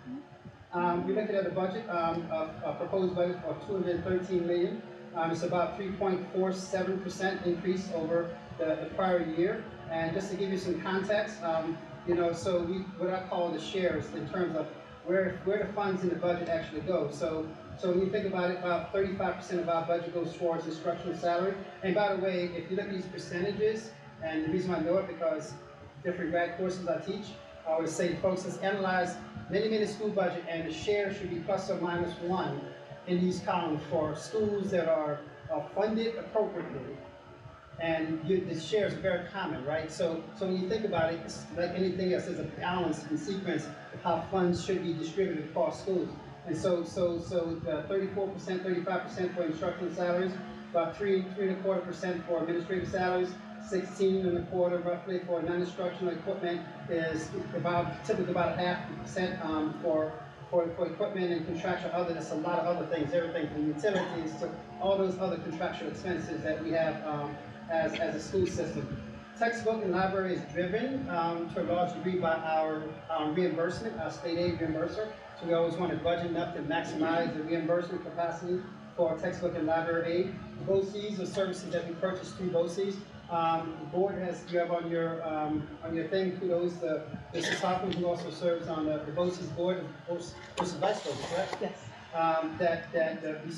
we're looking at a budget, a proposed budget of $213 million. It's about 3.47% increase over the prior year. And just to give you some context, so what I call the shares in terms of where the funds in the budget actually go. So when you think about it, about 35% of our budget goes towards instructional salary. And by the way, if you look at these percentages, and the reason I know it because different grad courses I teach, I always say, folks, let's analyze many school budget, and the share should be plus or minus 1 in these columns for schools that are funded appropriately. And the shares are very common, right? So when you think about it, it's like anything else, there's a balance and sequence of how funds should be distributed across schools. And so the 34%, 35% for instructional salaries, about 3.25% for administrative salaries, 16.25% roughly for non-instructional equipment is typically about 0.5% for equipment and contractual other. That's a lot of other things, everything from utilities to all those other contractual expenses that we have as a school system. Textbook and library is driven to a large degree by our reimbursement, our state aid reimburser. So we always want to budget enough to maximize the reimbursement capacity for textbook and library aid. BOCES are services that we purchase through BOCES. The board you have on your thing, kudos to Mrs. Hoffman, who also serves on the BOCES board, of course, vice president, correct? Yes.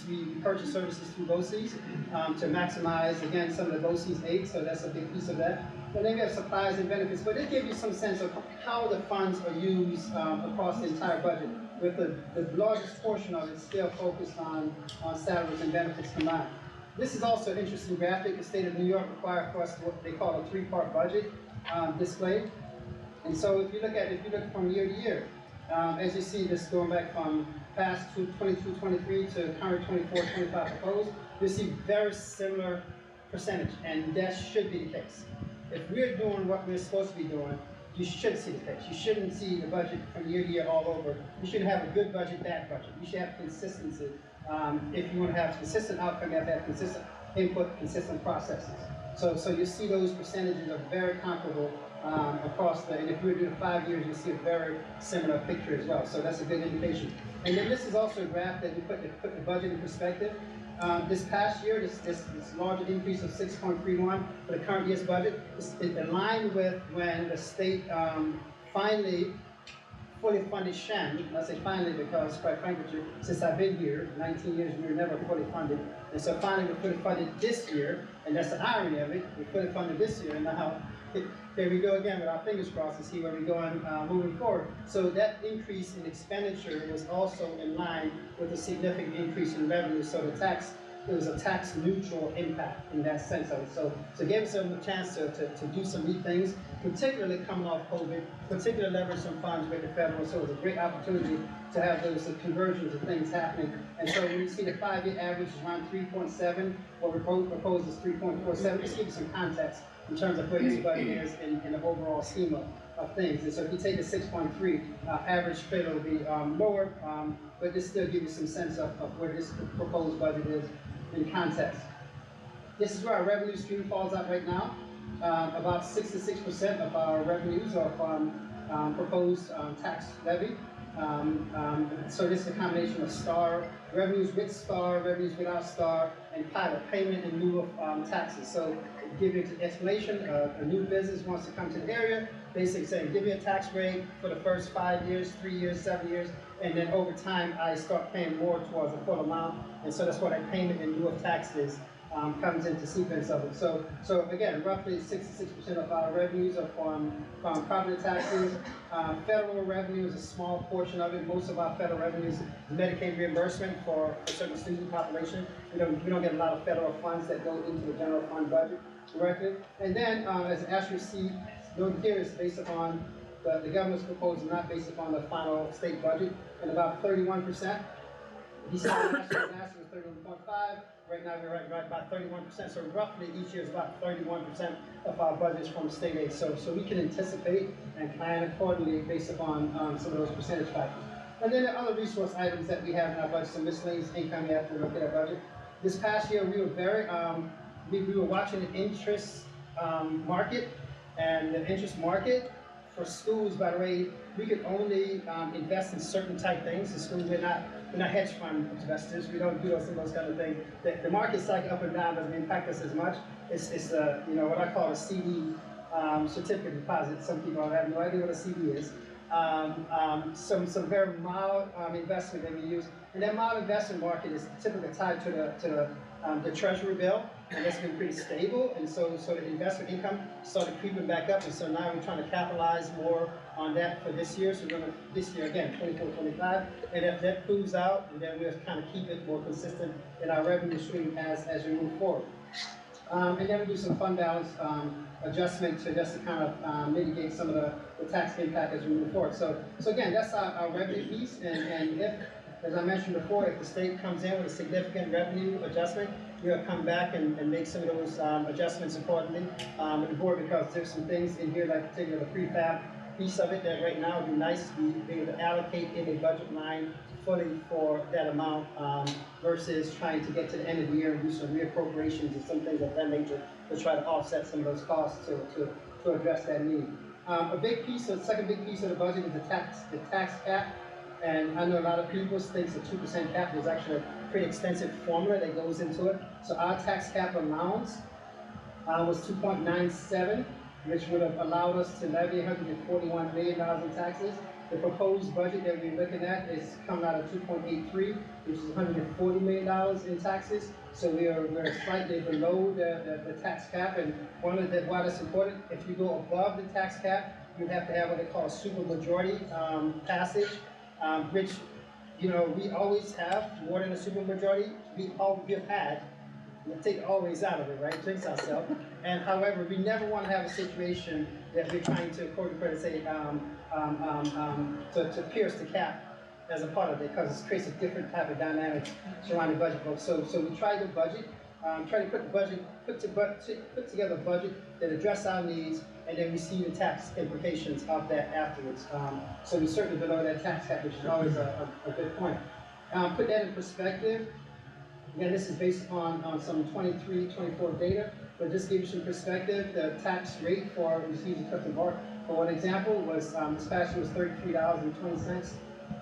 we purchase services through BOCES to maximize, again, some of the BOCES aid, so that's a big piece of that. And then we have supplies and benefits, but it gives you some sense of how the funds are used across the entire budget, with the largest portion of it still focused on salaries and benefits combined. This is also an interesting graphic. The state of New York required for us what they call a three-part budget display. And so if you look from year to year, as you see this going back from past 22-23 to current 24-25 proposed, you see very similar percentage, and that should be the case. If we're doing what we're supposed to be doing, you should see the case. You shouldn't see the budget from year to year all over. You should have a good budget, bad budget. You should have consistency. If you want to have consistent outcome, you have to have consistent input, consistent processes. So you see those percentages are very comparable across and if we were doing 5 years, you see a very similar picture as well. So that's a good indication. And then this is also a graph that we put the budget in perspective. This past year, this large increase of 6.31 for the current year's budget is aligned with when the state finally fully funded Shen. I say finally because, quite frankly, since I've been here, 19 years, we were never fully funded. And so finally we're fully funded this year, and that's the irony of it. We're fully funded this year, and now here we go again with our fingers crossed to see where we're going moving forward. So that increase in expenditure was also in line with a significant increase in revenue. So it was a tax neutral impact in that sense of it. So it gave us a chance to do some neat things, particularly coming off COVID, particularly leverage some funds with the federal. So it was a great opportunity to have those conversions of things happening. And so when you see the 5-year average is around 3.7, what we propose is 3.47. Just give you some context in terms of where this budget is in the overall scheme of things. And so if you take the 6.3, average clearly will be lower, but this still gives you some sense of where this proposed budget is in context. This is where our revenue stream falls out right now. About 66% of our revenues are from proposed tax levy. So this is a combination of STAR, revenues with STAR, revenues without STAR, and pilot, payment in lieu of taxes. So give you an explanation, a new business wants to come to the area, basically saying, give me a tax rate for the first 5 years, 3 years, 7 years, and then over time I start paying more towards the full amount. And so that's what a payment in lieu of taxes comes into sequence of it. So again, roughly 66% of our revenues are from property taxes. Federal revenue is a small portion of it. Most of our federal revenues is Medicaid reimbursement for certain student population. We don't get a lot of federal funds that go into the general fund budget directly. And then, as Asher see, noted here is based upon the governor's proposal, not based upon the final state budget, and about 31%. December last year was 31.5. Right now we're right about 31%. So roughly each year is about 31% of our budget is from state aid. So we can anticipate and plan accordingly based upon some of those percentage factors. And then the other resource items that we have in our budget, some miscellaneous income you have to look at our budget. This past year we were very we were watching the interest market, and the interest market for schools, by the way, we could only invest in certain type things. In schools, we're not hedge fund investors. We don't do those kind of things. The market cycle up and down doesn't impact us as much. It's what I call a CD, certificate deposit. Some people have no idea what a CD is. Some very mild investment that we use, and that mild investment market is typically tied to the Treasury bill, and that's been pretty stable. And so the investment income started creeping back up, and so now we're trying to capitalize more on that for this year. So we're going to, this year again, 24-25, and if that proves out, then we'll kind of keep it more consistent in our revenue stream as we move forward. And then we do some fund balance adjustment to just to kind of mitigate some of the tax impact as we move forward. So again, that's our revenue piece, and if, as I mentioned before, if the state comes in with a significant revenue adjustment, we'll come back and make some of those adjustments accordingly with the board, because there's some things in here, like particularly the prefab piece of it, that right now would be nice to be able to allocate in a budget line fully for that amount versus trying to get to the end of the year and do some reappropriations and some things of that nature to try to offset some of those costs to address that need. Second big piece of the budget is the tax cap. And I know a lot of people think the 2% cap is actually a pretty extensive formula that goes into it. So our tax cap allowance was 2.97, which would have allowed us to levy $141 million in taxes. The proposed budget that we're looking at is coming out of 2.83, which is $140 million in taxes. So we're slightly below the tax cap, and why that's important, if you go above the tax cap, you have to have what they call a supermajority passage, which, you know, we always have more than a supermajority. We've had. We'll take always out of it, right? Jinx ourselves. And however, we never want to have a situation that we're trying to, quote unquote, say, to pierce the cap as a part of it, because it creates a different type of dynamic surrounding budget votes. So we try to budget, try to put together a budget that address our needs, and then we see the tax implications of that afterwards. So we're certainly below that tax cap, which is always a good point. Put that in perspective. Again, this is based on some 23-24 data, but just give you some perspective. The tax rate for receiving custom bar, for one example, was this past year was $33.20,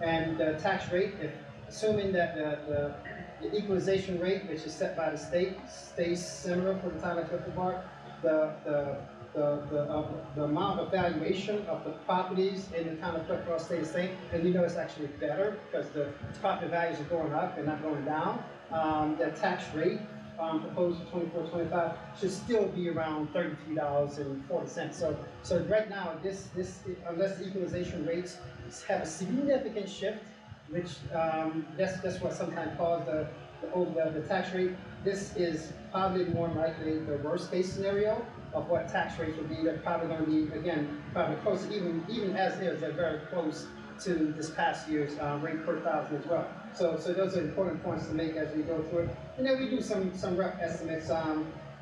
and the tax rate, assuming that the equalization rate, which is set by the state, stays similar for the time of custom bar, the amount of valuation of the properties in the town of Clifton stay the same, and we know it's actually better because the property values are going up and not going down. The tax rate proposed for 24-25 should still be around $33.40. So right now, unless the equalization rates have a significant shift, which that's what sometimes causes the tax rate. This is probably more likely the worst case scenario of what tax rates would be. They're probably going to be, again, probably close, even as is, they're very close to this past year's rate per thousand as well. So those are important points to make as we go through it. And then we do some rough estimates.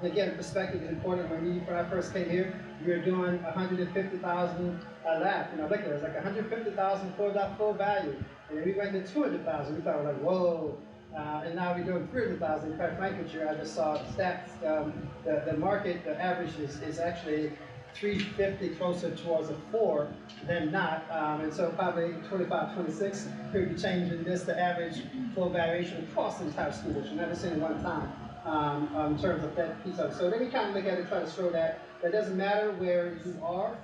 Again, perspective is important. When I first came here, we were doing 150,000 laugh. You know, look at it, it's like 150,000 full value. And then we went to 200,000. We thought, like, whoa. And now we're doing 300,000. Quite frankly, I just saw stats. The market, the average is actually 350, closer towards a 4 than not. And so probably 25, 26 could be changing this, the average full valuation across the entire school district, not just in one time, in terms of that piece of it. So then we kind of look at it, try to show that it doesn't matter where you are.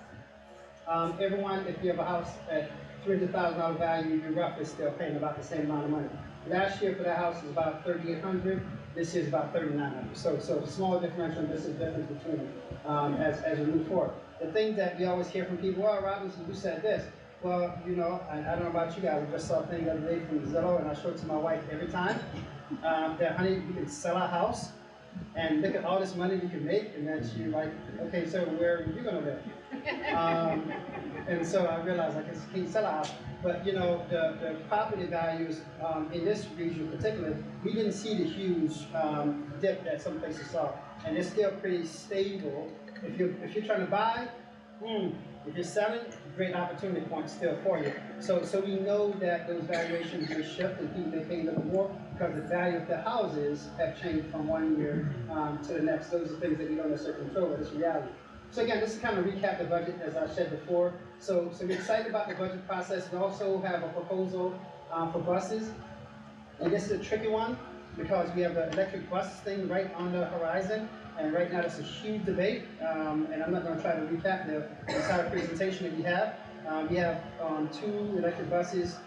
Everyone, if you have a house at $300,000 value, you're roughly still paying about the same amount of money. Last year for that house was about $3,800. This year is about $3,900. So small differential. This is the difference between them as we move forward. The thing that we always hear from people, well, Robinson, you said this. Well, you know, I don't know about you guys. I just saw a thing the other day from Zillow, and I show it to my wife every time. That, honey, we can sell our house and look at all this money we can make, and then she's like, okay, so where are you going to live? And so I realized I can't sell our house. But you know, the property values in this region in particular, we didn't see the huge dip that some places saw, and it's still pretty stable. If you're trying to buy, if you're selling, great opportunity point still for you. So we know that those valuations will shift, and people may pay a little more because the value of the houses have changed from one year to the next. Those are things that we don't necessarily control, but it's reality. So again, this is kind of recap the budget, as I said before. So we're excited about the budget process. We also have a proposal for buses. And this is a tricky one because we have the electric bus thing right on the horizon. And right now it's a huge debate. And I'm not going to try to recap the entire presentation that we have. We have 2 electric buses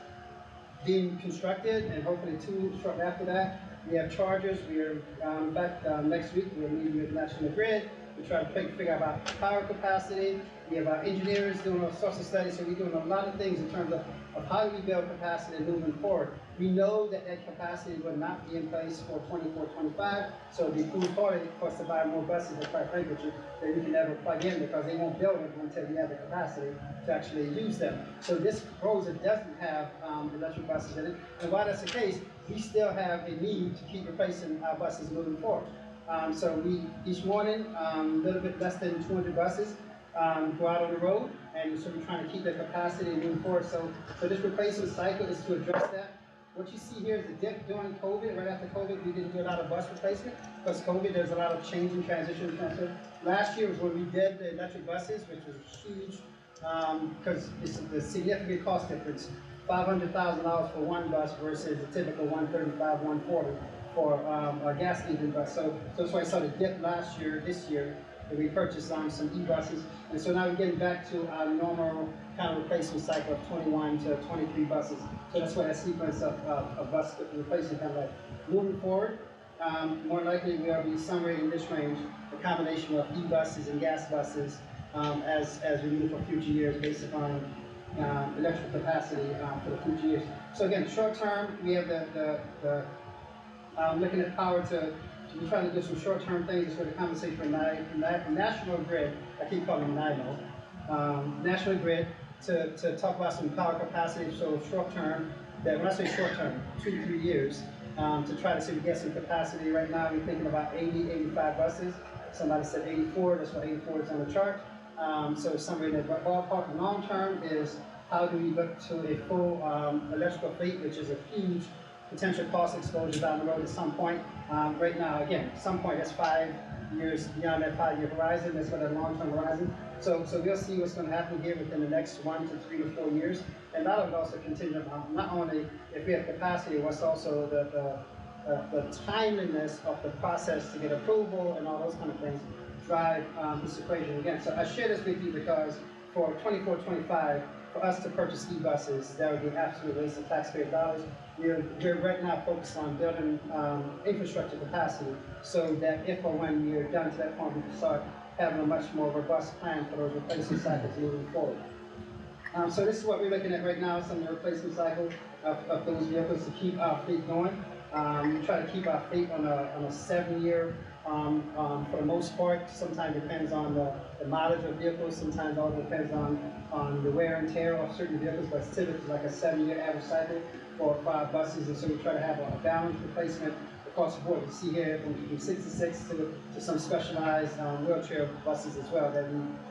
being constructed, and hopefully 2 shortly after that. We have chargers. We are, in fact, next week we're meeting with National Grid. We try to figure out about power capacity. We have our engineers doing all sorts of studies, so we're doing a lot of things in terms of how do we build capacity moving forward. We know that capacity will not be in place for 24-25, so it'd be foolhardy for us to buy more buses at quite frankly that we can never plug in because they won't build them until we have the capacity to actually use them. So this proposal doesn't have electric buses in it, and while that's the case, we still have a need to keep replacing our buses moving forward. So we, each morning, a little bit less than 200 buses go out on the road, and so we're trying to keep the capacity and move forward. So this replacement cycle is to address that. What you see here is the dip during COVID. Right after COVID, we didn't do a lot of bus replacement because COVID, there's a lot of change and transition. Last year was when we did the electric buses, which was huge because it's a significant cost difference. $500,000 for one bus versus a typical $135,000, $140,000 for a gas engine bus. So that's why I saw the dip last year, this year. and we purchased some e-buses. And so now we're getting back to our normal kind of replacement cycle of 21 to 23 buses. So that's what that sequence of bus replacement kind of like. Moving forward, more likely we'll be somewhere in this range, a combination of e-buses and gas buses as we move for future years based upon electrical capacity for the future years. So again, short term, we have looking at power to, we're trying to do some short term things to sort of compensate for National Grid, I keep calling them NIMO, National Grid to talk about some power capacity, so short term, that when I say short term, 2 to 3 years, to try to see if we get some capacity. Right now we're thinking about 80, 85 buses. Somebody said 84, that's why 84 is on the chart. So somewhere in the ballpark. Long term is how do we look to a full electrical fleet, which is a huge potential cost exposure down the road at some point. Right now, again, some point that's 5 years beyond that 5-year horizon. That's for that long-term horizon. So we'll see what's going to happen here within the next 1 to 3 to 4 years. And that would also continue on not only if we have capacity, what's also the timeliness of the process to get approval and all those kind of things drive this equation again. So I share this with you because for 24-25, for us to purchase e-buses, that would be an absolute waste of taxpayer dollars. We're right now focused on building infrastructure capacity so that if or when we're done to that point, we can start having a much more robust plan for those replacement cycles moving forward. So this is what we're looking at right now, some of the replacement cycle of those vehicles to keep our fleet going. We try to keep our fleet on a 7-year, for the most part. Sometimes it depends on the mileage of vehicles, sometimes all depends on the wear and tear of certain vehicles, but typically like a 7-year average cycle for our buses, and so we try to have a balanced replacement across the board. You see here from 66 to some specialized wheelchair buses as well that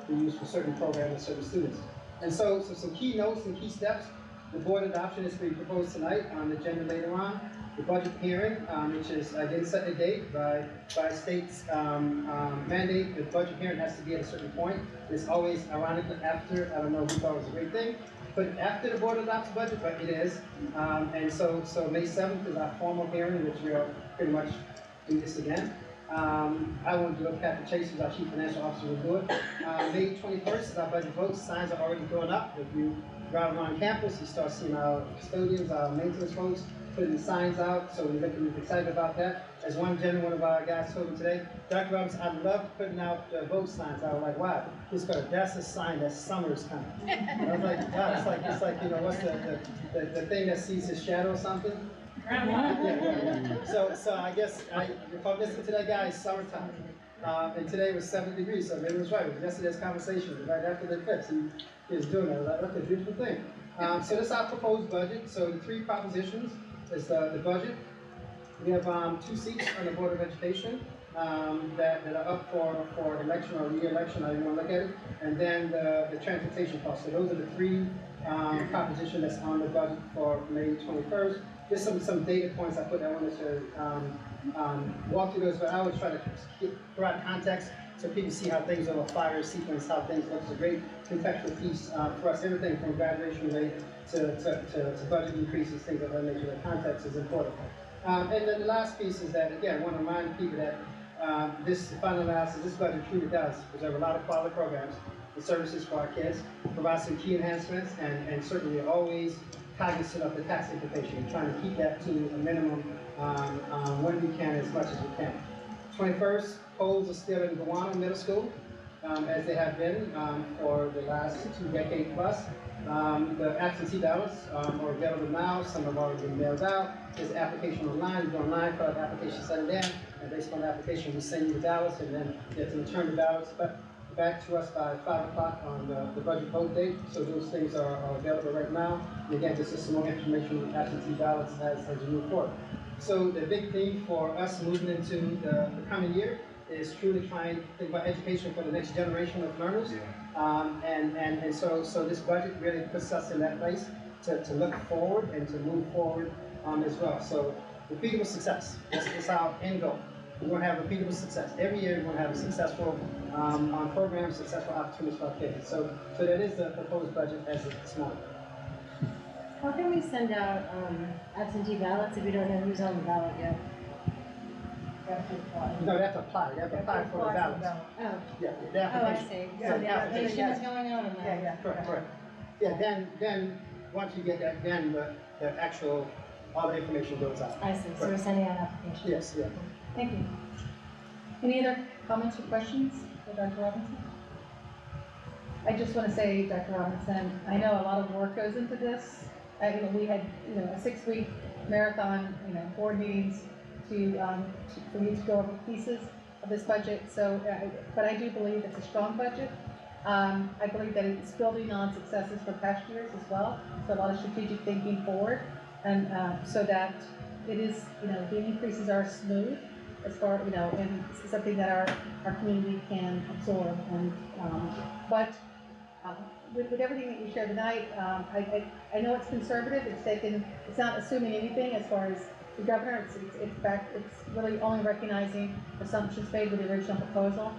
we use for certain programs and certain students. And so some key notes and key steps. The board adoption is being proposed tonight on the agenda later on. The budget hearing, which is, I didn't set a date by state's mandate. The budget hearing has to be at a certain point. It's always ironically after, I don't know who thought it was a great thing, but after the board adopts the budget, but it is. And so May 7th is our formal hearing, which we'll pretty much do this again. I won't do it, Captain Chase, who's our chief financial officer, will do it. May 21st is our budget vote. Signs are already going up. If you drive around campus, you start seeing our custodians, our maintenance folks, putting signs out, so we're looking excited about that. As one gentleman, one of our guys told me today, Dr. Roberts, I love putting out vote signs. I was like, wow, that's a sign that summer's coming. And I was like, wow, it's like you know, what's the thing that sees his shadow or something? Yeah. So I guess if I'm listening to that guy, it's summertime. And today was 70 degrees, so maybe it was right. It was yesterday's conversation, right after the eclipse. He was doing that. I was like, okay, beautiful thing. So this is our proposed budget. So the 3 propositions is the budget. We have 2 seats on the Board of Education that are up for election or re-election, however you want to look at it. And then the transportation costs. So those are the 3 propositions that's on the budget for May 21st. Just some data points I put. I wanted to walk through those, but I always try to provide context so people see how things are a 5-year sequence, how things look. It's a great contextual piece for us. Everything from graduation rate to budget increases, things of that nature. The context is important. And then the last piece is that, again, I want to remind people that this final analysis, this budget truly does preserve a lot of quality programs and services for our kids, provide some key enhancements, and certainly always cognizant of the tax implication, trying to keep that to a minimum when we can, as much as we can. 21st, polls are still in Gowano Middle School, as they have been for the last 2 decades plus. The absentee ballots are available now. Some have already been mailed out. There's an application online. You go online, fill out the application, send it in, and based on the application, we send you the ballots, and then you have to return the ballots back to us by 5 o'clock on the budget vote date. So those things are available right now. And again, this is some more information on absentee ballots as we move forward. So the big thing for us moving into the coming year is truly trying to think about education for the next generation of learners. And so this budget really puts us in that place to look forward and to move forward as well. So repeatable success, that's our end goal. We want to have repeatable success. Every year we want to have a successful program, successful opportunities for our kids. So that is the proposed budget as of this morning. How can we send out absentee ballots if we don't know who's on the ballot yet? No, they have to apply. They have to apply for the ballots. Oh, Yeah, the oh, I application. see. Yeah, So the application is going on and then. Correct. Yeah, then, once you get that, then the actual, all the information goes out. I see, so we're sending out an application. Yes, yeah. Thank you. Any other comments or questions for Dr. Robinson? I just want to say, Dr. Robinson, I know a lot of work goes into this. We had, a 6-week marathon, board meetings for you to go over pieces of this budget. So, but I do believe it's a strong budget. I believe that it's building on successes from past years as well. So a lot of strategic thinking forward, and so that it is, the increases are smooth as far, and it's something that our community can absorb. And but with everything that you shared tonight, I know it's conservative. It's not assuming anything as far as the governor. It's really only recognizing assumptions made with the original proposal.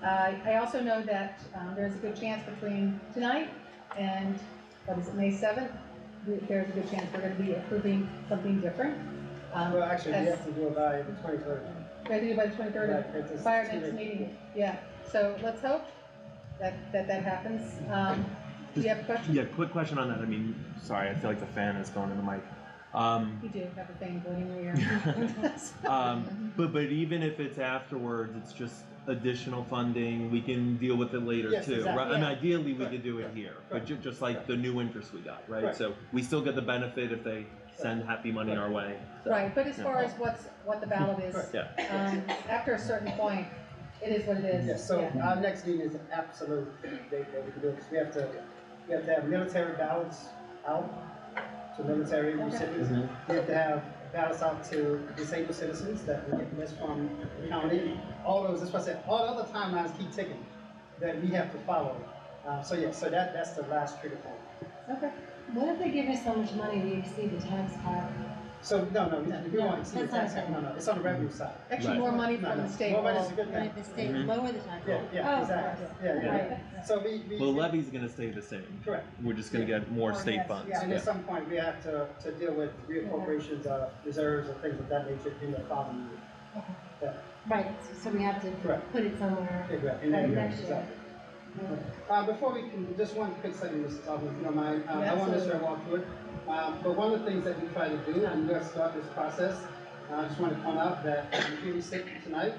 I also know that there's a good chance between tonight and, May 7th, there's a good chance we're going to be approving something different. Well, actually, we have to do it by the 23rd. We have to do it by the 23rd, Right, by our next meeting. Yeah, so let's hope that happens. Do you have a question? Yeah, quick question on that. I mean, sorry, I feel like the fan is going in the mic. You do have a thing going in your ear. But even if it's afterwards, it's just additional funding, we can deal with it later Yes, too, exactly. right? I mean, Yeah. ideally we Correct. could do it here, but Correct. just like the new interest we got, right? Correct. So we still get the benefit if they send happy money our way. So, Right, but as yeah. far as what the ballot is, Correct. Yeah. After a certain point, it is what it is. Yes, so Yeah. our next meeting is an absolute date that we can do it, because we have to have military ballots out to military recipients. Mhm. We have to have ballots out to disabled citizens that we get this from the county. All those, that's what I said, all the other timelines keep ticking that we have to follow. So that's the last trigger point. Okay. What if they give us so much money we exceed the tax cap? So, no, we won't exceed the that's tax, not no, it's on the revenue side. Actually, Right. more money from the state. More money is a will- good thing. If the state Mhm. lower the tax cap? Yeah, Oh, exactly, yeah. Right. So we. Well, the levy's gonna stay the same. Correct. We're just gonna get more state funds. And at some point, we have to deal with reappropriations of reserves and things of that nature in the following year. Right, so we have to Correct. put it somewhere. Correct. Right, next year. Exactly. Before we can, just one quick second, Mrs. Hoffman, if you don't mind. I want to sort of walk through it. But one of the things that we try to do, and we're going to start this process, I just want to point out that I'm really sick tonight.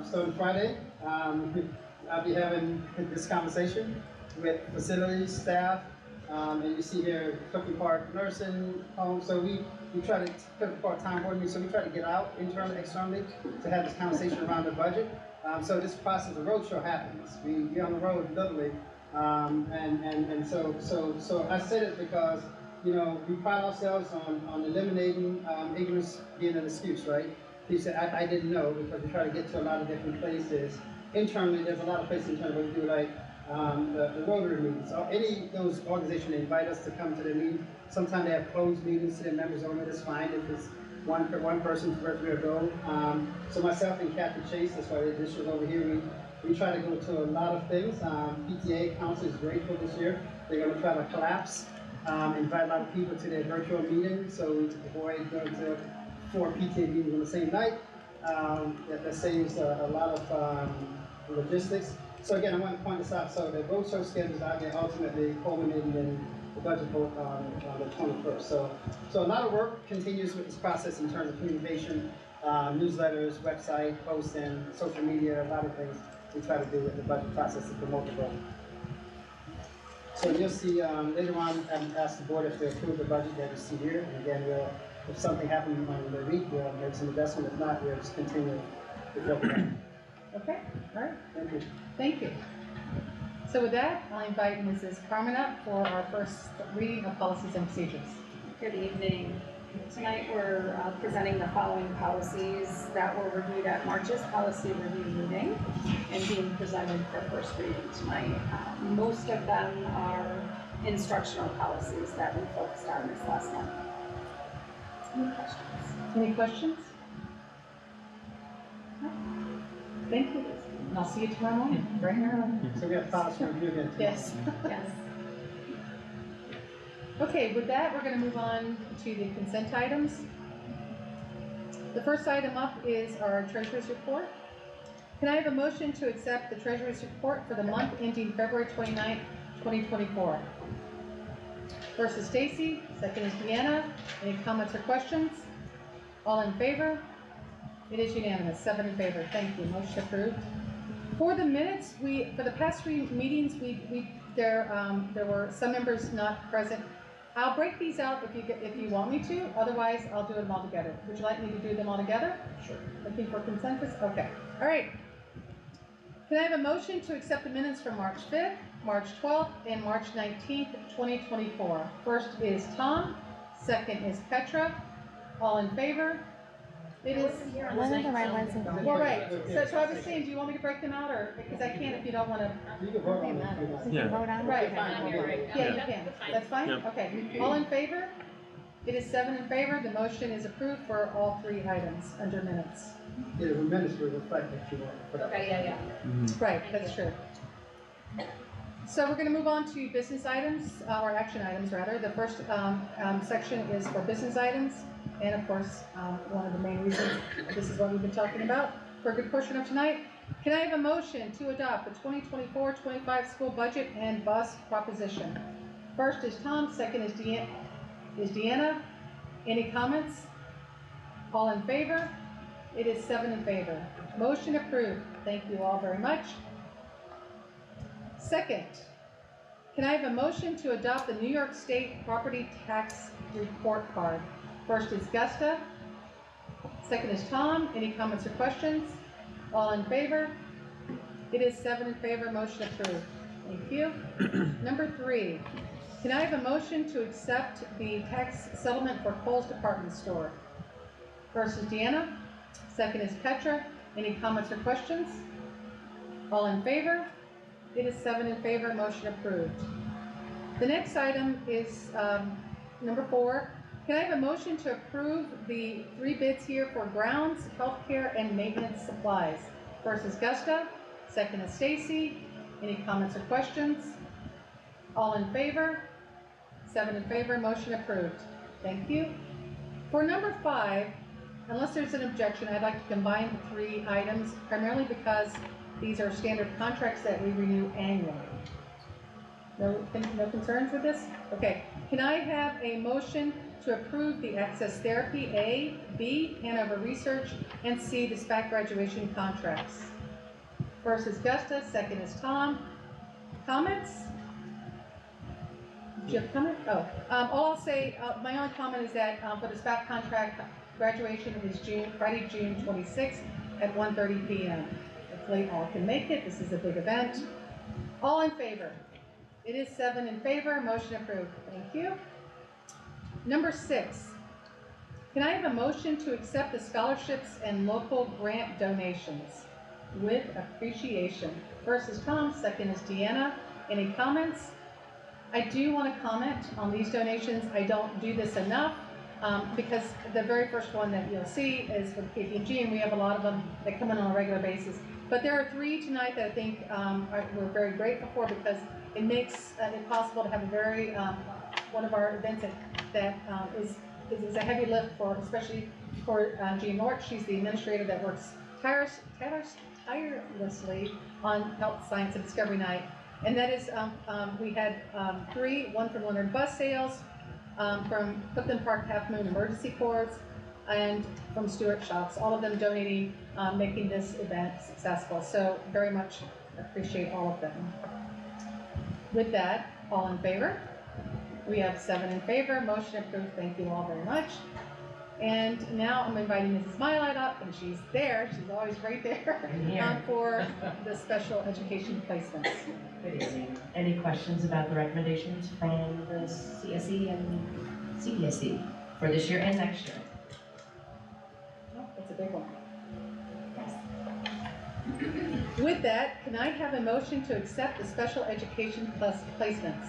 Starting Friday, I'll be having this conversation with facilities, staff, and you see here Clifton Park Nursing Home. So we try to, Clifton Park Town Board meeting, so we try to get out internally, externally, to have this conversation around the budget. So this process, the roadshow happens. We're on the road literally, and so I say this because we pride ourselves on eliminating ignorance being an excuse, right? People say I didn't know, because we try to get to a lot of different places. Internally, there's a lot of places internally where we do like the Rotary meetings. Any of those organizations invite us to come to their meeting. Sometimes they have closed meetings to their members only. That's fine if it's one person to where to go. So myself and Kathy Chase, that's why this was over here. We try to go to a lot of things. PTA Council is grateful this year. They're going to try to collapse, invite a lot of people to their virtual meetings, so we can avoid going to 4 PTA meetings on the same night. That saves a lot of logistics. So again, I want to point this out. So the roadshow schedule is out there, ultimately culminating in the budget vote on the 21st. So a lot of work continues with this process in terms of communication, newsletters, website, posting, social media, a lot of things we try to do with the budget process to promote the vote. So you'll see later on, ask the board if they approve the budget that you see here. And again, if something happens on the week, we'll make some adjustment. If not, we'll just continue with what we have. Okay, all right, Thank you. thank you. So with that, I'll invite Mrs. Carmen up for our first reading of policies and procedures. Good evening. Tonight we're presenting the following policies that were reviewed at March's policy review meeting and being presented for first reading tonight. Most of them are instructional policies that we focused on this last month. Any questions? Any questions? No? Thank you, and I'll see you tomorrow morning, bright and early. So we have policy review again. Yes. Yes. Okay, with that, we're going to move on to the consent items. The first item up is our treasurer's report. Can I have a motion to accept the treasurer's report for the month ending February 29th, 2024? First is Stacy, second is Deanna. Any comments or questions? All in favor? It is unanimous, 7 in favor. Thank you. Motion approved. For the minutes, for the past 3 meetings, there were some members not present. I'll break these out if you want me to. Otherwise, I'll do them all together. Would you like me to do them all together? Sure. Looking for consensus? Okay. All right. Can I have a motion to accept the minutes from March 5th, March 12th, and March 19th, 2024? First is Tom. Second is Petra. All in favor? It is. One of the right ones. Well, right. So I was saying, do you want me to break them out, or because I can't if you don't want to? You can vote on it if you like. You can vote on it? Right. Yeah. You can. That's fine. Yep. Okay. All in favor? It is 7 in favor. The motion is approved for all 3 items under minutes. Yeah, the minutes will reflect that you want. Okay, yeah. Right. That's true. So we're going to move on to business items, or action items rather. The first section is for business items. And of course, one of the main reasons this is what we've been talking about for a good portion of tonight. Can I have a motion to adopt the 2024-25 school budget and bus proposition? First is Tom, second is Deanna. Any comments? All in favor? It is 7 in favor. Motion approved. Thank you all very much. Second, can I have a motion to adopt the New York State Property Tax Report Card? First is Gusta, second is Tom. Any comments or questions? All in favor? It is 7 in favor, motion approved. Thank you. Number 3, can I have a motion to accept the tax settlement for Kohl's Department Store? First is Deanna, second is Petra. Any comments or questions? All in favor? It is 7 in favor, motion approved. The next item is number 4. Can I have a motion to approve the 3 bids here for grounds, healthcare, and maintenance supplies? First is Gusta, second is Stacy. Any comments or questions? All in favor? 7 in favor, motion approved. Thank you. For number 5, unless there's an objection, I'd like to combine the 3 items, primarily because these are standard contracts that we renew annually. No concerns with this? Okay. Can I have a motion to approve the Access Therapy A, B, Hanover Research, and C, the SPAC graduation contracts? First is Gusta, second is Tom. Comments? Do you have a comment? Oh, all I'll say, my only comment is that for the SPAC contract, graduation is Friday, June 26th at 1:30 p.m. Hopefully all can make it. This is a big event. All in favor? It is 7 in favor. Motion approved. Thank you. Number 6. Can I have a motion to accept the scholarships and local grant donations with appreciation? First is Tom, second is Deanna. Any comments? I do want to comment on these donations. I don't do this enough because the very first one that you'll see is from KPMG, and we have a lot of them that come in on a regular basis. But there are 3 tonight that I think we're very grateful for because it makes it possible to have a very one of our events that is a heavy lift for, especially for Jean Lort. She's the administrator that works tirelessly on Health, Science, and Discovery Night. And that is, we had 3, one from Leonard Bus Sales, from Clifton Park Half Moon Emergency Corps, and from Stewart Shops, all of them donating, making this event successful. So very much appreciate all of them. With that, all in favor? We have 7 in favor, motion approved. Thank you all very much. And now I'm inviting Mrs. Mylite up, and she's there. She's always right there for the special education placements. Good evening. Any questions about the recommendations from the CSE and CPSE for this year and next year? Oh, that's a big one. With that, can I have a motion to accept the special education placements?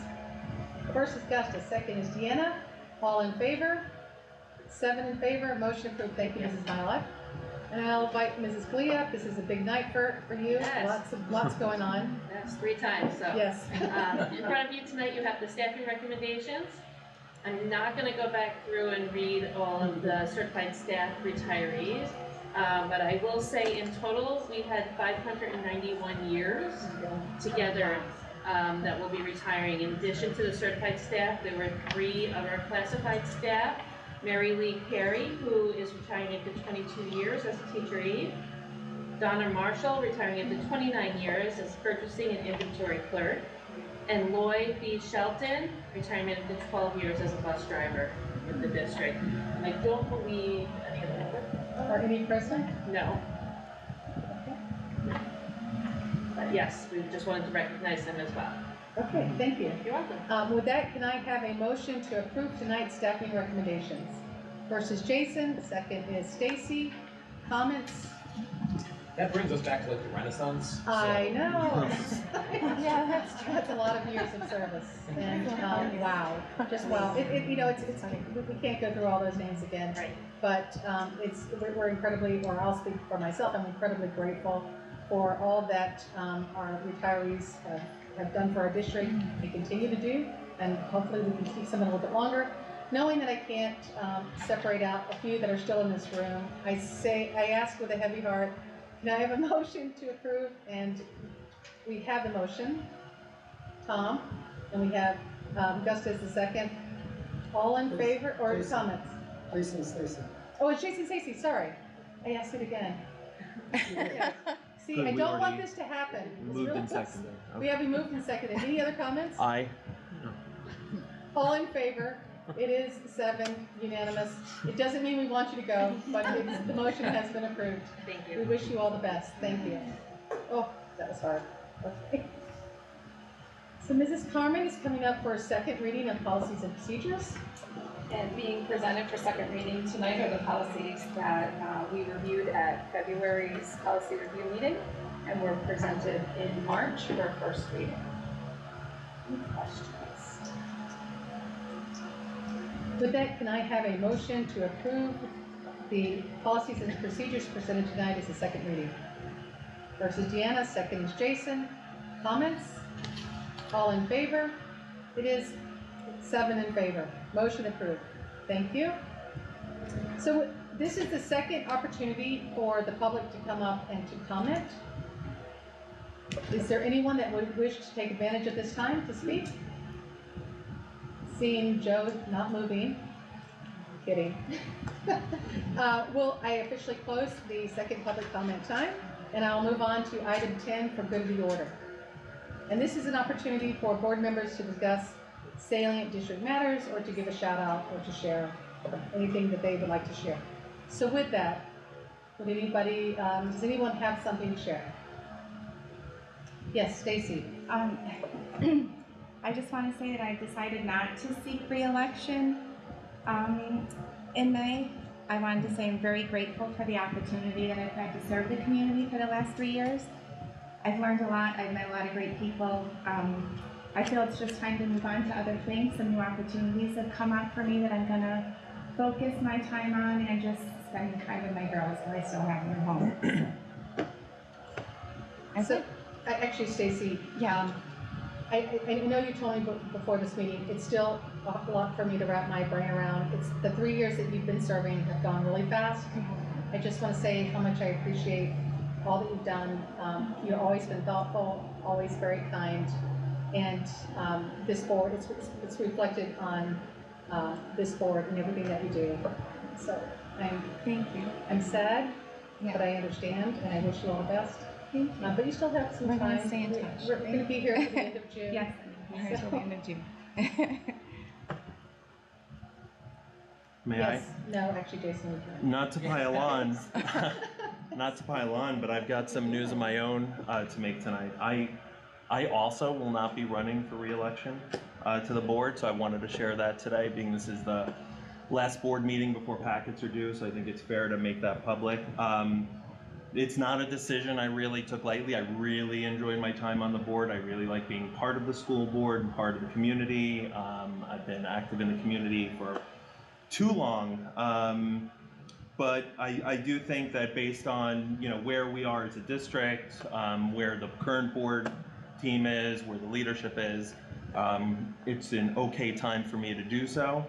First is Gusta, second is Deanna. All in favor? 7 in favor, motion approved. Thank you, Mrs. Mylite. And I'll invite Mrs. Glee up. This is a big night for you. Yes. Lots going on. That's 3 times, so. Yes. In front of you tonight, you have the staffing recommendations. I'm not gonna go back through and read all of the certified staff retirees, but I will say in total, we had 591 years together that will be retiring. In addition to the certified staff, there were 3 of our classified staff. Mary Lee Carey, who is retiring after 22 years as a teacher aide. Donna Marshall, retiring after 29 years as purchasing and inventory clerk. And Lloyd B. Shelton, retirement after 12 years as a bus driver in the district. And I don't believe any of them. Are any present? No. But yes, we just wanted to recognize them as well. Okay, thank you. You're welcome. With that, can I have a motion to approve tonight's staffing recommendations? First is Jason, second is Stacy. Comments? That brings us back to like the Renaissance. I know. Yeah, that's a lot of years of service, and wow, just wow. You know, it's we can't go through all those names again. Right. But we're incredibly, or I'll speak for myself, I'm incredibly grateful for all that our retirees have done for our district and continue to do, and hopefully we can keep some a little bit longer. Knowing that I can't separate out a few that are still in this room, I ask with a heavy heart, can I have a motion to approve? And we have the motion, Tom, and we have Gusta as the second. All in favor, or Jason. comments? Jason and Stacy. Oh, it's Jason Stacy, sorry. I asked it again. Yeah. See, Good, I we don't want already this to happen. It's Moved really and close. seconded. We have moved and seconded. Any other comments? Aye. All in favor? It is 7, unanimous. It doesn't mean we want you to go, but the motion has been approved. Thank We you. wish you all the best. Thank you. Oh, that was hard. Okay. So Mrs. Carmen is coming up for a second reading of policies and procedures. And being presented for second reading tonight are the policies that we reviewed at February's policy review meeting and were presented in March for first reading. Any questions? With that, can I have a motion to approve the policies and procedures presented tonight as a second reading? First is Deanna, second is Jason. Comments? All in favor? It is 7 in favor. Motion approved. Thank you. So this is the second opportunity for the public to come up and to comment. Is there anyone that would wish to take advantage of this time to speak? Seeing Joe not moving. Kidding. I officially close the second public comment time, and I'll move on to item 10 for good of the order. And this is an opportunity for board members to discuss salient district matters, or to give a shout out, or to share anything that they would like to share. So with that, would anybody, does anyone have something to share? Yes, Stacy. I just want to say that I've decided not to seek re-election in May. I wanted to say I'm very grateful for the opportunity that I've had to serve the community for the last 3 years. I've learned a lot. I've met a lot of great people. I feel it's just time to move on to other things. Some new opportunities have come up for me that I'm going to focus my time on and just spend time with my girls that I still have at home. So, actually, Stacy, Yeah. I know you told me before this meeting, it's still a lot for me to wrap my brain around. It's the 3 years that you've been serving have gone really fast. I just want to say how much I appreciate all that you've done. You've always been thoughtful, always very kind, and this board, it's reflected on this board and everything that you do. So Thank you. I'm sad, Yeah. but I understand, and I wish you all the best. Thank you. But you still have some We're time. gonna stay in touch. We're going to be here at the end of June. Yes, until the end of June. May Yes. No, actually, Jason, we I? can. Not to pile on, not to pile on, but I've got some news of my own to make tonight. I also will not be running for re-election to the board, so I wanted to share that today, being this is the last board meeting before packets are due, so I think it's fair to make that public. It's not a decision I really took lightly. I really enjoyed my time on the board. I really like being part of the school board and part of the community. I've been active in the community for too long. But I do think that based on where we are as a district, where the current board team is, where the leadership is, it's an okay time for me to do so.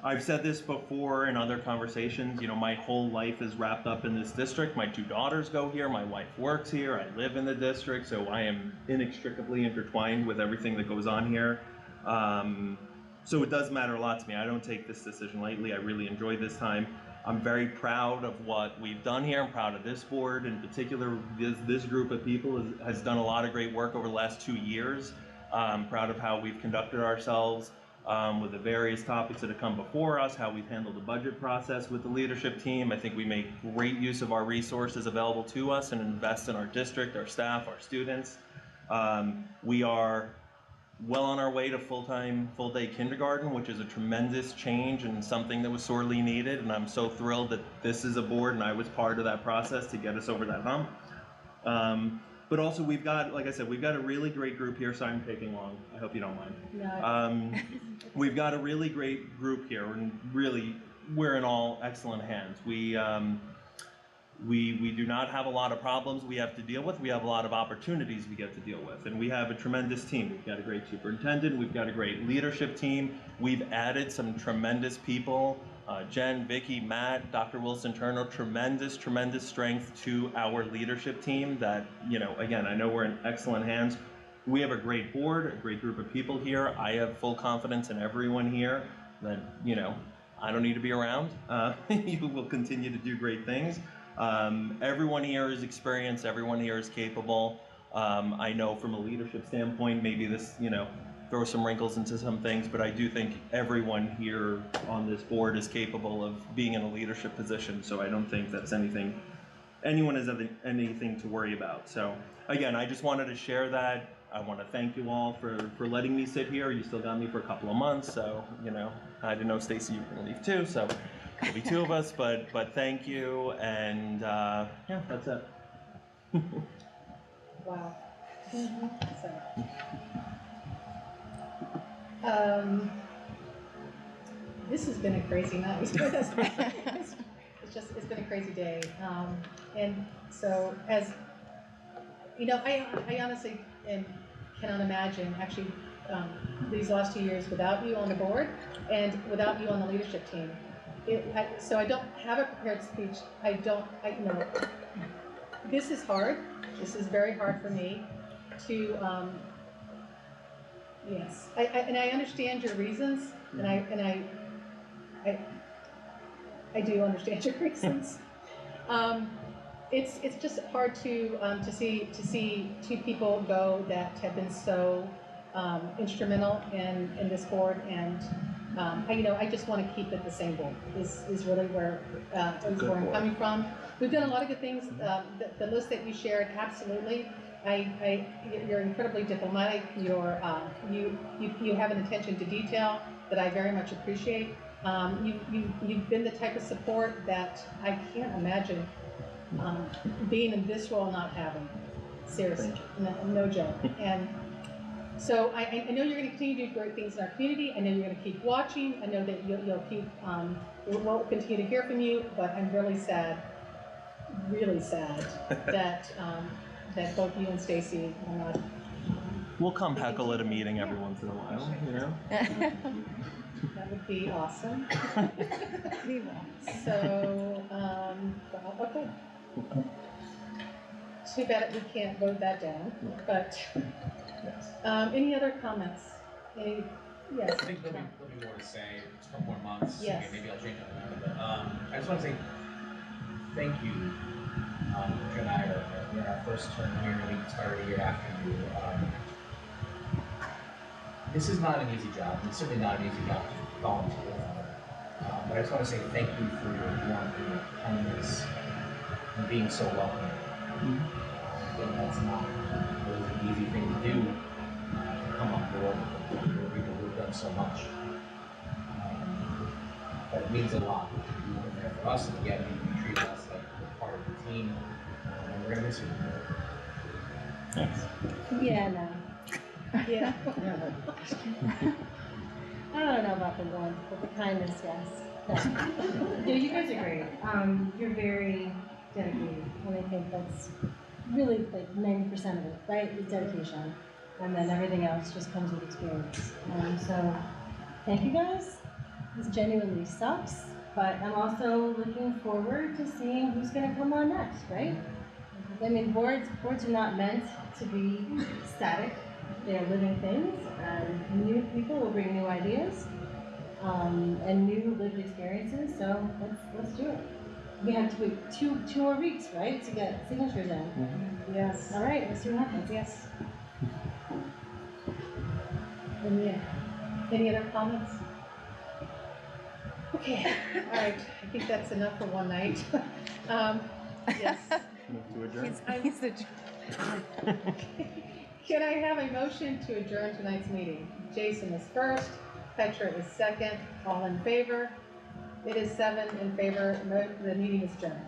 I've said this before in other conversations, you know, my whole life is wrapped up in this district. My 2 daughters go here, my wife works here, I live in the district, so I am inextricably intertwined with everything that goes on here. So it does matter a lot to me. I don't take this decision lightly. I really enjoy this time. I'm very proud of what we've done here. I'm proud of this board in particular. This group of people has done a lot of great work over the last 2 years. I'm proud of how we've conducted ourselves with the various topics that have come before us, how we've handled the budget process with the leadership team. I think we make great use of our resources available to us and invest in our district, our staff, our students. We are well on our way to full-time, full-day kindergarten, which is a tremendous change and something that was sorely needed. And I'm so thrilled that this is a board and I was part of that process to get us over that hump. But also we've got, like I said, we've got a really great group here. Sorry I'm taking long. I hope you don't mind. No. We've got a really great group here, and really, we're in all excellent hands. We do not have a lot of problems we have to deal with. We have a lot of opportunities we get to deal with, and we have a tremendous team. We've got a great superintendent. We've got a great leadership team. We've added some tremendous people. Jen, Vicky, Matt, Dr. Wilson-Turner, tremendous strength to our leadership team that, you know, again, I know we're in excellent hands. We have a great board, a great group of people here. I have full confidence in everyone here that, you know, I don't need to be around. You will continue to do great things. Everyone here is experienced, everyone here is capable. I know from a leadership standpoint, maybe this, you know, throw some wrinkles into some things, but I do think everyone here on this board is capable of being in a leadership position, so I don't think that's anyone has anything to worry about. So again, I just wanted to share that. I want to thank you all for letting me sit here. You still got me for a couple of months, so, you know, I didn't know, Stacy, you were going to leave too, so there'll be 2 of us, but thank you, and yeah, that's it. Wow. This has been a crazy night. It's been a crazy day. And so, as you know, I honestly cannot imagine actually these last 2 years without you on the board and without you on the leadership team. So I don't have a prepared speech. You know, this is hard. This is very hard for me to, yes. And I understand your reasons, and I do understand your reasons. It's just hard to see 2 people go that have been so instrumental in this board, and you know, I just want to keep it the same board. This is really where I'm coming from. We've done a lot of good things. The list that you shared, absolutely. You're incredibly diplomatic. You have an attention to detail that I very much appreciate. You've been the type of support that I can't imagine being in this role not having. Seriously, no joke. And so I know you're going to continue to do great things in our community. I know you're going to keep watching. I know that you'll keep, we'll continue to hear from you, but I'm really sad that that both you and Stacy will not. We'll come heckle at a meeting every once in a while, you know? That would be awesome. So, okay. Too bad we can't vote that down, but any other comments? Yes. I think there'll be more to say. It's a couple more months. Yes. Maybe I'll change up around. But I just want to say thank you. Jen and I are in our first term here, and we started a year after you. This is not an easy job. It's certainly not an easy job to volunteer for. But I just want to say thank you for your warmth and your kindness and being so welcoming. And that's not really an easy thing to do, to come on board with people who've done so much. But it means a lot. You've been there for us, and again, you treat us like we're part of the team, and we're going to miss you. Thanks. Yeah, no. Yeah. I don't know about the warmth, but the kindness, yes. No, you guys are great. You're very dedicated, and I think that's really like 90% of it, right, is dedication. And then everything else just comes with experience. So thank you guys. This genuinely sucks, but I'm also looking forward to seeing who's gonna come on next, right? I mean, boards are not meant to be static. They are living things, and new people will bring new ideas, and new lived experiences, so let's do it. We have to wait two more weeks, right, to get signatures in? Yes. All right, let's see what happens, yes. And yeah. Any other comments? Okay, all right, I think that's enough for one night. Yes. Move to adjourn. He's the. Can I have a motion to adjourn tonight's meeting? Jason is first, Petra is second, all in favor? It is 7 in favor, the meeting is adjourned.